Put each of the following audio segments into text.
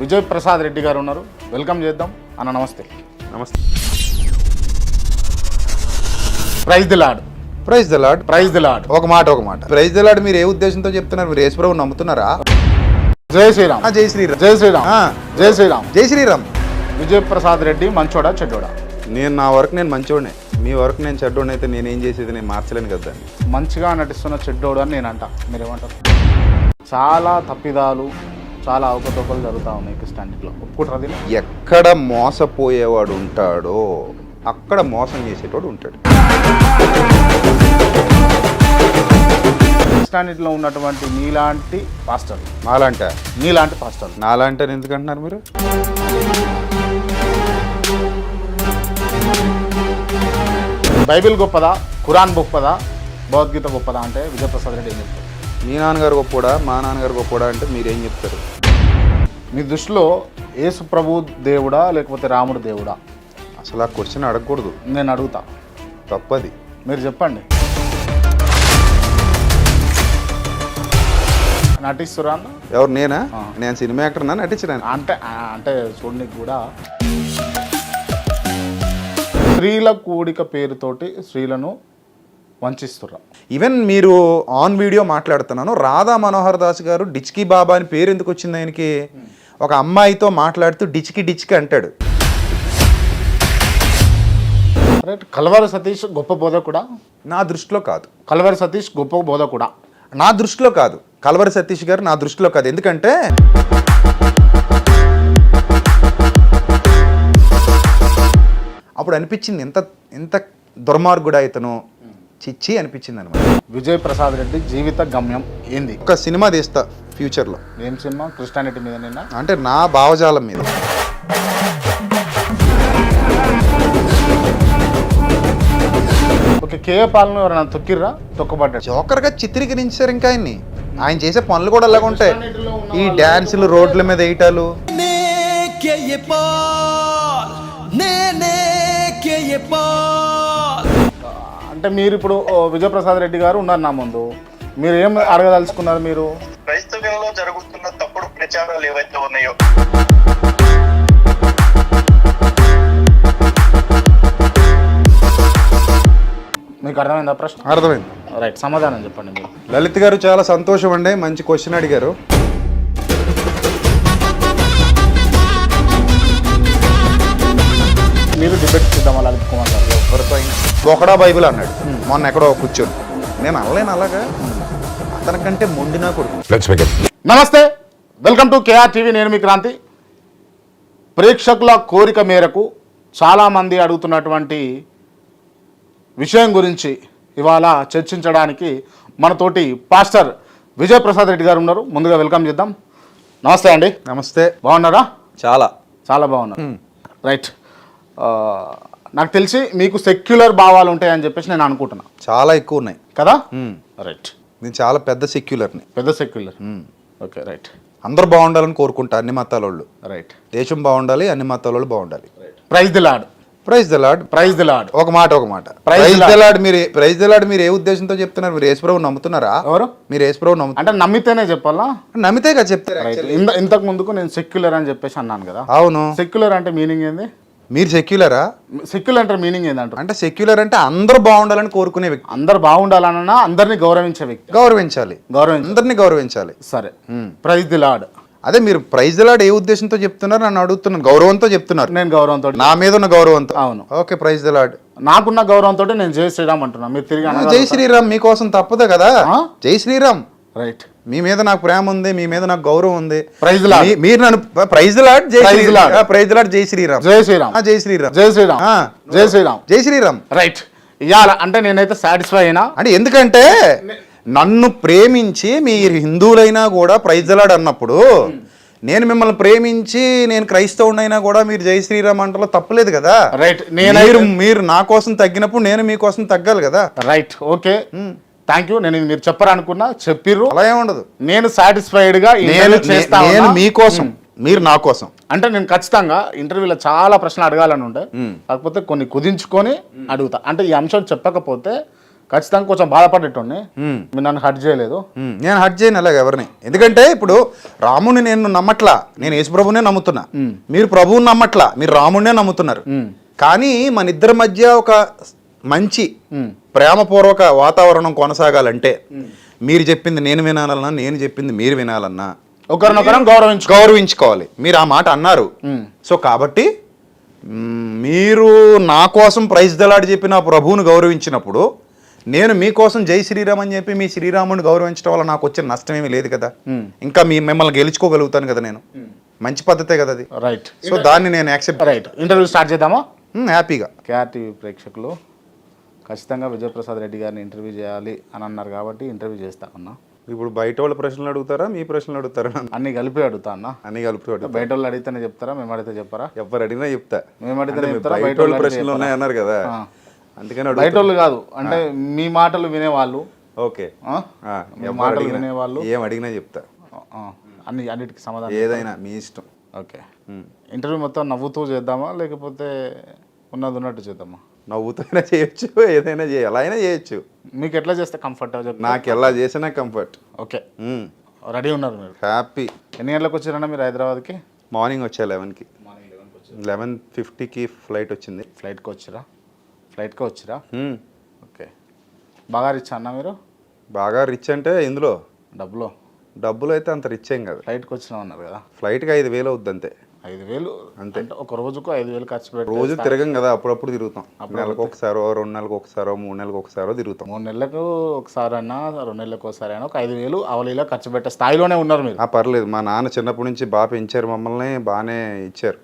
విజయ్ ప్రసాద్ రెడ్డి గారు ఉన్నారు. వెల్కమ్ చేద్దాం అన్న. నమస్తే. నమస్తే. Praise the lord. Praise the lord. Praise the lord. ఒక మాట ప్రైజ్ ది లార్డ్ మీరు ఏ ఉద్దేశంతో చెప్తున్నారు? మీరు యేసు ప్రభువుని నమ్ముతున్నారా? జై శ్రీరామ్. జై శ్రీరామ్. జై శ్రీరామ్. జై శ్రీరామ్. జై శ్రీరామ్. విజయ్ ప్రసాద్ రెడ్డి మంచోడా చెడ్డోడా? నా వరకు నేను మంచోడే. మీ వరకు నేను చెడ్డోడిని అయితే నేనేం చేసేది? నేను మార్చలేను కదా. మంచిగా నటిస్తున్న చెడ్డోడు అని నేను అంట. మీరేమంటారు? చాలా తప్పిదాలు, చాలా అవకతవకలు జరుగుతూ ఉన్నాయి క్రిస్టియానిటీలో. ఒప్పుకుంటారు? ఎక్కడ మోసపోయేవాడు ఉంటాడో అక్కడ మోసం చేసేటోడు ఉంటాడు. క్రిస్టియానిటీలో ఉన్నటువంటి నీలాంటి పాస్టర్, నీలాంటి పాస్టర్, నాలాంటి అని ఎందుకు అంటున్నారు మీరు? బైబిల్ గొప్పదా, ఖురాన్ గొప్పదా, భగవద్గీత గొప్పదా అంటే విజయప్రసాద్ రెడ్డి ఏం చెప్తారు? మీ నాన్నగారు గొప్పడా, మా నాన్నగారు గొప్పడా అంటే మీరేం చెప్తారు? మీ దృష్టిలో యేసు ప్రభు దేవుడా లేకపోతే రాముడు దేవుడా? అసలు ఆ క్వశ్చన్ అడగకూడదు. నేను అడుగుతా. తప్పది. మీరు చెప్పండి. నటిస్తురా అన్న? ఎవరు? నేనా? నేను సినిమా యాక్టర్నా నటించడానికి? అంటే చూడడానికి కూడా స్త్రీల కూడిక పేరుతోటి స్త్రీలను వంచిస్తుర్రా. ఈవెన్ మీరు ఆన్ వీడియో మాట్లాడుతున్నాను, రాధా మనోహర్ దాస్ గారు డిచ్కి బాబా అని పేరు ఎందుకు వచ్చింది ఆయనకి? ఒక అమ్మాయితో మాట్లాడుతూ డిచ్కి డిచ్కి అంటాడు. కల్వరి సతీష్ గొప్ప బోధకుడా? నా దృష్టిలో కాదు. కల్వరి సతీష్ గొప్ప బోధకుడా? నా దృష్టిలో కాదు. కల్వరి సతీష్ గారు నా దృష్టిలో కాదు. ఎందుకంటే అప్పుడు అనిపించింది ఎంత దుర్మార్గుడా ఇతను, చిచ్చి అనిపించింది అనమాట. విజయ్ ప్రసాద్ రెడ్డి జీవిత గమ్యం ఏంది? ఒక సినిమా తీస్తా ఫ్యూచర్లో. ఏం సినిమా? క్రిస్టియానిటీ మీద నిన్న అంటే నా భావజాలం మీద. ఓకే. కేఏ పాలన ఎవరైనా తొక్కిర్రా? తొక్కబడ్డాడు. జోకర్గా చిత్రీకరించారు ఇంకా ఆయన్ని. ఆయన చేసే పనులు కూడా అలాగ ఉంటాయి. ఈ డ్యాన్సులు, రోడ్ల మీద వేయటాలు. అంటే మీరు ఇప్పుడు విజయప్రసాద్ రెడ్డి గారు ఉన్నారు నా ముందు, మీరు ఏం అడగదలుచుకున్నారు? మీరు క్రైస్తవ్యంలో జరుగుతున్న తప్పుడు ప్రచారాలు ఏవైతే ఉన్నాయో, మీకు అర్థమైందా ప్రశ్న? అర్థమైంది. రైట్, సమాధానం చెప్పండి మీరు. లలిత్ గారు చాలా సంతోషం అండి, మంచి క్వశ్చన్ అడిగారు. మీరు డిబేట్ చేద్దాం లలిత్ కుమార్ గారు. ఎవరితో అయినా ఒకడా బైబిల్ అన్నాడు మొన్న ఎక్కడో కూర్చొని. నేను అనలేను అలాగా, అతనికంటే మొండినా కొడుకు. నమస్తే, వెల్కమ్ టు కేఆర్ టీవీ. నేను మీ క్రాంతి. ప్రేక్షకుల కోరిక మేరకు చాలామంది అడుగుతున్నటువంటి విషయం గురించి ఇవాళ చర్చించడానికి మనతోటి పాస్టర్ విజయ్ ప్రసాద్ రెడ్డి గారు ఉన్నారు. ముందుగా వెల్కమ్ చేద్దాం. నమస్తే అండి. నమస్తే. బాగున్నారా? చాలా బాగున్నారు. రైట్. నాకు తెలిసి మీకు సెక్యులర్ భావాలు ఉంటాయని చెప్పేసి నేను అనుకుంటున్నా. చాలా ఎక్కువ ఉన్నాయి కదా? రైట్. నేను చాలా పెద్ద సెక్యులర్ని. పెద్ద సెక్యులర్. Okay, right. అందరూ బాగుండాలని కోరుకుంటా, అన్ని మతాల వాళ్ళు. రైట్. దేశం బాగుండాలి, అన్ని మతాల వాళ్ళు బాగుండాలి. Praise the lord. Praise the lord. Praise the lord. ఒక మాట ప్రైజ్ ది లార్డ్ మీరు ఏ ఉద్దేశంతో చెప్తున్నారు? మీరు యేసు ప్రభువుని నమ్ముతున్నారా? ఎవరు? మీరు యేసు ప్రభువుని నమ్ముతారు అంటే నమ్మితేనే చెప్పాలా? నమ్మితే కదా చెప్తారు. ఇంతకు ముందుకు నేను సెక్యులర్ అని చెప్పేసి అన్నాను కదా. అవును. సెక్యులర్ అంటే మీనింగ్ ఏంది? మీరు సెక్యులరా? సెక్యులర్ అంటే మీనింగ్ ఏంటంటే? అంటే సెక్యులర్ అంటే అందరూ బాగుండాలని కోరుకునే వ్యక్తి. అందరు బాగుండాలన్నా అందరినీ గౌరవించే వ్యక్తి. గౌరవించాలి, అందరినీ గౌరవించాలి. సరే, ప్రైజ్ ది లార్డ్. అదే మీరు ప్రైజ్ ది లార్డ్ ఏ ఉద్దేశంతో చెప్తున్నారు? నన్ను అడుగుతున్నాను. గౌరవంతో చెప్తున్నారు. నేను గౌరవంతో, నా మీద ఉన్న గౌరవంతో. అవును. Okay, praise the lord. నాకున్న గౌరవంతో నేను జై శ్రీరామ్ అంటున్నా. మీరు తిరిగి జై శ్రీరామ్ మీకోసం తప్పదు కదా. జై శ్రీరామ్. రైట్. మీ మీద నాకు ప్రేమ ఉంది, మీ మీద నాకు గౌరవం ఉంది. Praise the lord. మీరు నన్ను ప్రైజ్ ది లార్డ్, జై శ్రీరామ్. ప్రైజ్ ది లార్డ్, జై శ్రీరామ్. జై శ్రీరామ్. జై శ్రీరామ్. జై శ్రీరామ్. జై శ్రీరామ్. జై శ్రీరామ్. రైట్. ఇవాళ అంటే నేనైతే సాటిస్ఫై అయినా. అంటే ఎందుకంటే నన్ను ప్రేమించి మీరు హిందువులైనా కూడా ప్రైజ్ ది లార్డ్ అన్నప్పుడు, నేను మిమ్మల్ని ప్రేమించి నేను క్రైస్తవునైనా కూడా మీరు జై శ్రీరామ్ అంటలో తప్పలేదు కదా. రైట్. మీరు నా కోసం తగ్గినప్పుడు నేను మీకోసం తగ్గాలి కదా. రైట్. Okay, thank you. నేను మీరు చెప్పారనుకున్నా, చెప్పిర్రు. అలా ఏముండదు. నేను సాటిస్ఫైడ్ గా నేను మీకోసం, మీరు నా కోసం. అంటే నేను ఖచ్చితంగా ఇంటర్వ్యూలో చాలా ప్రశ్నలు అడగాలని ఉండే, కాకపోతే కొన్ని కుదించుకొని అడుగుతా. అంటే ఈ అంశం చెప్పకపోతే ఖచ్చితంగా కొంచెం బాధపడేటోడిని మీరు నన్ను హర్ట్ చేయలేదు. నేను హర్ట్ చేయను అలాగ ఎవరిని. ఎందుకంటే ఇప్పుడు రాముని నేను నమ్మట్లా, నేను యేసుప్రభునే నమ్ముతున్నా. మీరు ప్రభువుని నమ్మట్లా, మీరు రాముడినే నమ్ముతున్నారు. కానీ మన ఇద్దరి మధ్య ఒక మంచి ప్రేమపూర్వక వాతావరణం కొనసాగాలంటే మీరు చెప్పింది నేను వినాలన్నా, నేను చెప్పింది మీరు వినాలన్నా ఒకరినొకరం గౌరవించుకోవాలి. మీరు ఆ మాట అన్నారు. సో కాబట్టి మీరు నా కోసం ప్రైజ్ దలాడి చెప్పి నా ప్రభువుని గౌరవించినప్పుడు నేను మీకోసం జై శ్రీరామ్ అని చెప్పి మీ శ్రీరాముని గౌరవించడం వల్ల నాకు వచ్చిన నష్టం ఏమీ లేదు కదా. ఇంకా మిమ్మల్ని గెలుచుకోగలుగుతాను కదా నేను. మంచి పద్ధతే కదా అది. రైట్. సో దాన్ని నేను యాక్సెప్ట్. రైట్, ఇంటర్వ్యూ స్టార్ట్ చేద్దామా? హ్యాపీగా. కేఆర్టీవీ ప్రేక్షకులు ఖచ్చితంగా విజయప్రసాద్ రెడ్డి గారిని ఇంటర్వ్యూ చేయాలి అని అన్నారు కాబట్టి ఇంటర్వ్యూ చేస్తా అన్నా. ఇప్పుడు బయట వాళ్ళ ప్రశ్నలు అడుగుతారా, మీ ప్రశ్నలు అడుగుతారా? అన్ని కలిపి అడుగుతా అన్న. అన్ని కలిపి అడుగుతా. బయట వాళ్ళు అడిగితేనే చెప్తారా, మేము అడిగితే చెప్పారా? ఎవరు అడిగినా చెప్తా. మేము అడిగితే చెప్తారా? బయట వాళ్ళ ప్రశ్నలు ఉన్నాయన్నారు కదా, అందుకని బయట వాళ్ళు కాదు అంటే మీ మాటలు వినేవాళ్ళు. ఓకే, మాటలు వినేవాళ్ళు ఏం అడిగినా చెప్తా. అన్నిటికి సమాధానం ఏదైనా మీ ఇష్టం. ఓకే. ఇంటర్వ్యూ మొత్తం నవ్వుతూ చేద్దామా లేకపోతే ఉన్నది ఉన్నట్టు చేద్దామా? నవ్వుతూనే చేయొచ్చు, ఏదైనా ఎలా అయినా చేయొచ్చు. మీకు ఎట్లా చేస్తే కంఫర్ట్? నాకు ఎలా చేసినా కంఫర్ట్. ఓకే, రెడీ ఉన్నారు మీరు? హ్యాపీ. ఎన్ని గంటలకు వచ్చారన్నా మీరు హైదరాబాద్కి? మార్నింగ్ వచ్చా 11కి. 11:50కి ఫ్లైట్ వచ్చింది. ఫ్లైట్కి వచ్చిరా? ఓకే. బాగా రిచ్ అన్న మీరు? బాగా రిచ్ అంటే ఇందులో డబ్బులు అయితే అంత రిచ్ ఏం కదా. ఫ్లైట్కి వచ్చినా ఉన్నారు కదా, ఫ్లైట్కి 5,000 అవుద్ది అంతే. 5,000 అంతే. ఒక రోజుకు 5,000 ఖర్చు పెట్టి రోజు తిరగం కదా, అప్పుడప్పుడు తిరుగుతాం. నెలకు ఒకసారో, 2 నెలలకు ఒకసారో, 3 నెలలకు ఒకసారో తిరుగుతాం. 3 నెలలకు ఒకసారి అయినా 2 నెలలకు ఒకసారి అయినా ఒక 5,000 అవలీలో ఖర్చు పెట్టే స్థాయిలోనే ఉన్నారు మీరు. పర్లేదు, మా నాన్న చిన్నప్పటి నుంచి బాగా పెంచారు మమ్మల్ని, బాగానే ఇచ్చారు.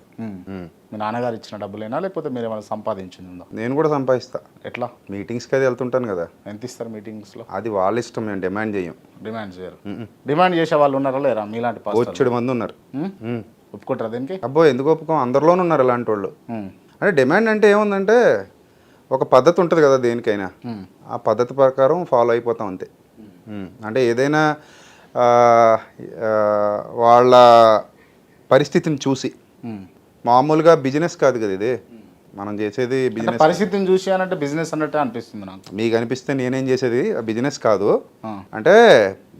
మీ నాన్నగారు ఇచ్చిన డబ్బులేనా లేకపోతే మీరు ఏమైనా సంపాదించిందా? నేను కూడా సంపాదిస్తా. ఎట్లా? మీటింగ్స్కి అది వెళ్తుంటాను కదా. ఎంత ఇస్తారు మీటింగ్స్లో? అది వాళ్ళ ఇష్టం, మేము డిమాండ్ చేయం. డిమాండ్ చేయరు? డిమాండ్ చేసే వాళ్ళు ఉన్నారా లేరా మీలాంటి? 7 మంది ఉన్నారు. ఒప్పుకుంటారా దీనికి? అబ్బో ఎందుకు ఒప్పుకోం, అందరిలోనూ ఉన్నారు ఇలాంటి వాళ్ళు. అంటే డిమాండ్ అంటే ఏముందంటే ఒక పద్ధతి ఉంటుంది కదా దేనికైనా, ఆ పద్ధతి ప్రకారం ఫాలో అయిపోతాం అంతే. అంటే ఏదైనా వాళ్ళ పరిస్థితిని చూసి, మామూలుగా బిజినెస్ కాదు కదా ఇది మనం చేసేది. బిజినెస్ పరిస్థితిని చూసి అంటే బిజినెస్ అన్నట్టే అనిపిస్తుంది నాకు. మీకు అనిపిస్తే నేనేం చేసేది బిజినెస్ కాదు. అంటే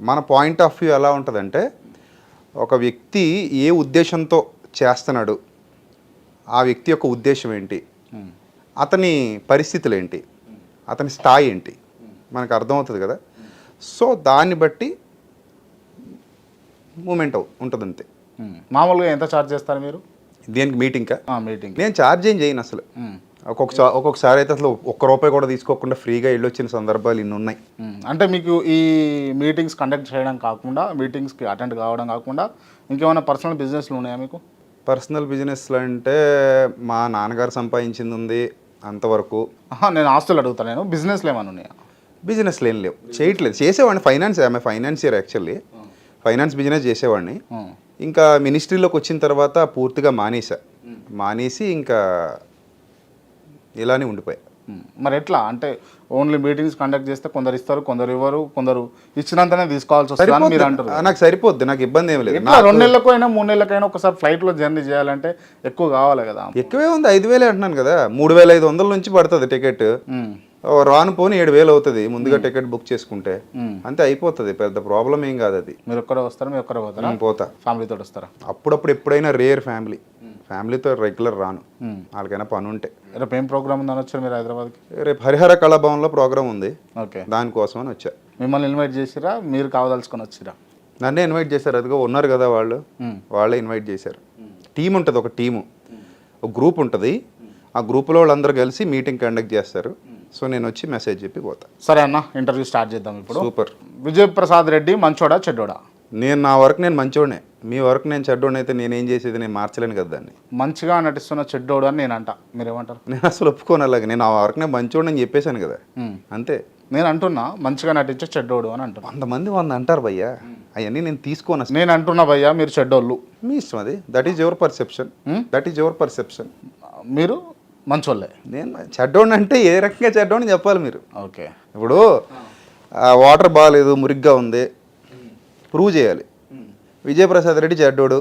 మన పాయింట్ ఆఫ్ వ్యూ ఎలా ఉంటుందంటే, ఒక వ్యక్తి ఏ ఉద్దేశంతో చేస్తున్నాడు, ఆ వ్యక్తి యొక్క ఉద్దేశం ఏంటి, అతని పరిస్థితులు ఏంటి, అతని స్థాయి ఏంటి మనకు అర్థమవుతుంది కదా. సో దాన్ని బట్టి మూమెంట్ ఉంటుంది అంతే. మామూలుగా ఎంత ఛార్జ్ చేస్తారు మీరు దేనికి? మీటింగ్కా? మీటింగ్ నేను ఛార్జ్ ఏం చేయను అసలు. ఒక్కొక్కసారి అయితే అసలు ₹1 కూడా తీసుకోకుండా ఫ్రీగా వెళ్ళొచ్చిన సందర్భాలు ఇన్ని ఉన్నాయి. అంటే మీకు ఈ మీటింగ్స్ కండక్ట్ చేయడం కాకుండా, మీటింగ్స్కి అటెండ్ కావడం కాకుండా ఇంకేమైనా పర్సనల్ బిజినెస్లు ఉన్నాయా మీకు? పర్సనల్ బిజినెస్లు అంటే మా నాన్నగారు సంపాదించింది ఉంది అంతవరకు. నేను ఆస్తులు అడుగుతాను. నేను బిజినెస్లు ఏమైనా ఉన్నాయా? బిజినెస్లు ఏం లేవు, చేయట్లేదు. చేసేవాడిని ఫైనాన్సియర్ యాక్చువల్లీ. ఫైనాన్స్ బిజినెస్ చేసేవాడిని. ఇంకా మినిస్ట్రీలోకి వచ్చిన తర్వాత పూర్తిగా మానేసి ఇంకా ఇలానే ఉండిపోయా. మరి ఎట్లా అంటే ఓన్లీ మీటింగ్స్ కండక్ట్ చేస్తే కొందరు ఇస్తారు, కొందరు ఇవ్వరు, కొందరు ఇచ్చినంతనే తీసుకోవాల్సి వస్తుంది మీరు అంటారు. నాకు సరిపోద్ది, నాకు ఇబ్బంది ఏం లేదు. 2 నెలలకు అయినా 3 నెలలకైనా ఒకసారి ఫ్లైట్లో జర్నీ చేయాలంటే ఎక్కువ కావాలి కదా. ఎక్కువే ఉంది, 5,000 అంటున్నాను కదా. 3,500 నుంచి పడుతుంది టికెట్. రాను పోని 7,000 అవుతుంది ముందుగా టికెట్ బుక్ చేసుకుంటే, అంతే అయిపోతుంది. పెద్ద ప్రాబ్లం ఏం కాదు అది. మీరు ఒక్కరే వస్తారా? మీరు ఒక్కరే పోతారా? పోతా. ఫ్యామిలీతో వస్తారా? అప్పుడప్పుడు ఎప్పుడైనా రేర్ ఫ్యామిలీతో రెగ్యులర్ రాను, వాళ్ళకైనా పని ఉంటే. రేపు ఏం ప్రోగ్రామ్ ఉందని వచ్చారు మీరు హైదరాబాద్కి? రేపు హరిహర కళాభవన్లో ప్రోగ్రామ్ ఉంది. ఓకే, దానికోసం అని వచ్చా. మిమ్మల్ని ఇన్వైట్ చేసిరా, మీరు కావదలుచుకొని వచ్చిరా? నన్నే ఇన్వైట్ చేశారు. అదిగో ఉన్నారు కదా వాళ్ళే ఇన్వైట్ చేశారు. టీం ఉంటుంది, ఒక టీము, ఒక గ్రూప్ ఉంటుంది. ఆ గ్రూప్లో వాళ్ళందరూ కలిసి మీటింగ్ కండక్ట్ చేస్తారు. సో నేను వచ్చి మెసేజ్ చెప్పి పోతా. సరే అన్న, ఇంటర్వ్యూ స్టార్ట్ చేద్దాం ఇప్పుడు. సూపర్. విజయప్రసాద్ రెడ్డి మంచోడా చెడ్డోడా? నా వరకు నేను మంచోడే. మీ వరకు నేను చెడ్డోడిని అయితే నేనేం చేసేది, నేను మార్చలేను కదా దాన్ని. మంచిగా నటిస్తున్న చెడ్డోడు అని నేను అంటా, మీరేమంటారు? నేను అసలు ఒప్పుకోను అలాగే. నేను ఆ వరకు నేను మంచోడు అని చెప్పేశాను కదా, అంతే. నేను అంటున్నా మంచిగా నటించే చెడ్డోడు అని అంటున్నా. 100 మంది 100 అంటారు భయ్యా, అవన్నీ నేను తీసుకోను అసలు. నేను అంటున్నా భయ్యా మీరు చెడ్డోళ్ళు. మీ ఇష్టం అది. That is your perception. మీరు మంచోళ్ళే. నేను చెడ్డోడిని అంటే ఏ రకంగా చెడ్డోడిని చెప్పాలి మీరు. ఓకే, ఇప్పుడు వాటర్ బాగాలేదు, మురిగ్గా ఉంది, ప్రూవ్ చేయాలి. విజయప్రసాద్ రెడ్డి చెడ్డోడు,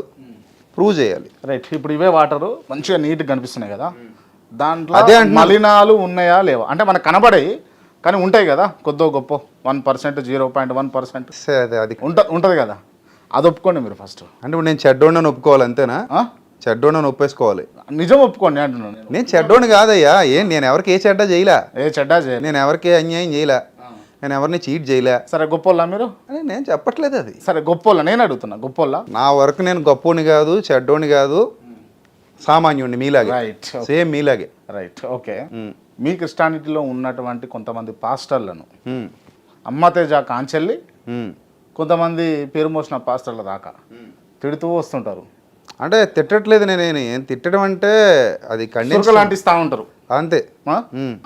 ప్రూవ్ చేయాలి. రైట్. ఇప్పుడు ఇవే వాటరు మంచిగా నీట్గా కనిపిస్తున్నాయి కదా, దాంట్లో మలినాలు ఉన్నాయా లేవా అంటే మనకు కనబడే కానీ ఉంటాయి కదా కొద్దో గొప్ప 1%, 0.1% అది ఉంటుంది కదా, అది ఒప్పుకోండి మీరు ఫస్ట్. అంటే ఇప్పుడు నేను చెడ్డోడిని ఒప్పుకోవాలి అంతేనా? చెడ్డోడిని ఒప్పేసుకోవాలి. నిజం ఒప్పుకోండి అంటున్నాను. నేను చెడ్డోడిని కాదయ్యా, నేను ఎవరికి ఏ చెడ్డ చేయలే, చెడ్డా చేయాలి, నేను ఎవరికి అన్యాయం చేయలే, నేను ఎవరిని చీట్ చేయలే. సరే గొప్పోళ్ళ మీరు? అని నేను చెప్పట్లేదు అది. సరే గొప్పోళ్ళ నేను అడుగుతున్నా, గొప్పోళ్ళ? నా వరకు నేను గొప్పోని కాదు, చెడ్డోని కాదు, సామాన్యుడిని మీలాగే, రైట్, సేమ్ మీలాగే. Right, okay. మీ క్రిస్టియానిటీలో ఉన్నటువంటి కొంతమంది పాస్టర్లను అమ్మతేజ కాంచెల్లి కొంతమంది పేరు మోసిన పాస్టర్ల దాకా తిడుతూ వస్తుంటారు. అంటే తిట్టట్లేదు, నేను తిట్టడం అంటే అది కండిషన్ అంటిస్తూ ఉంటారు అంతే.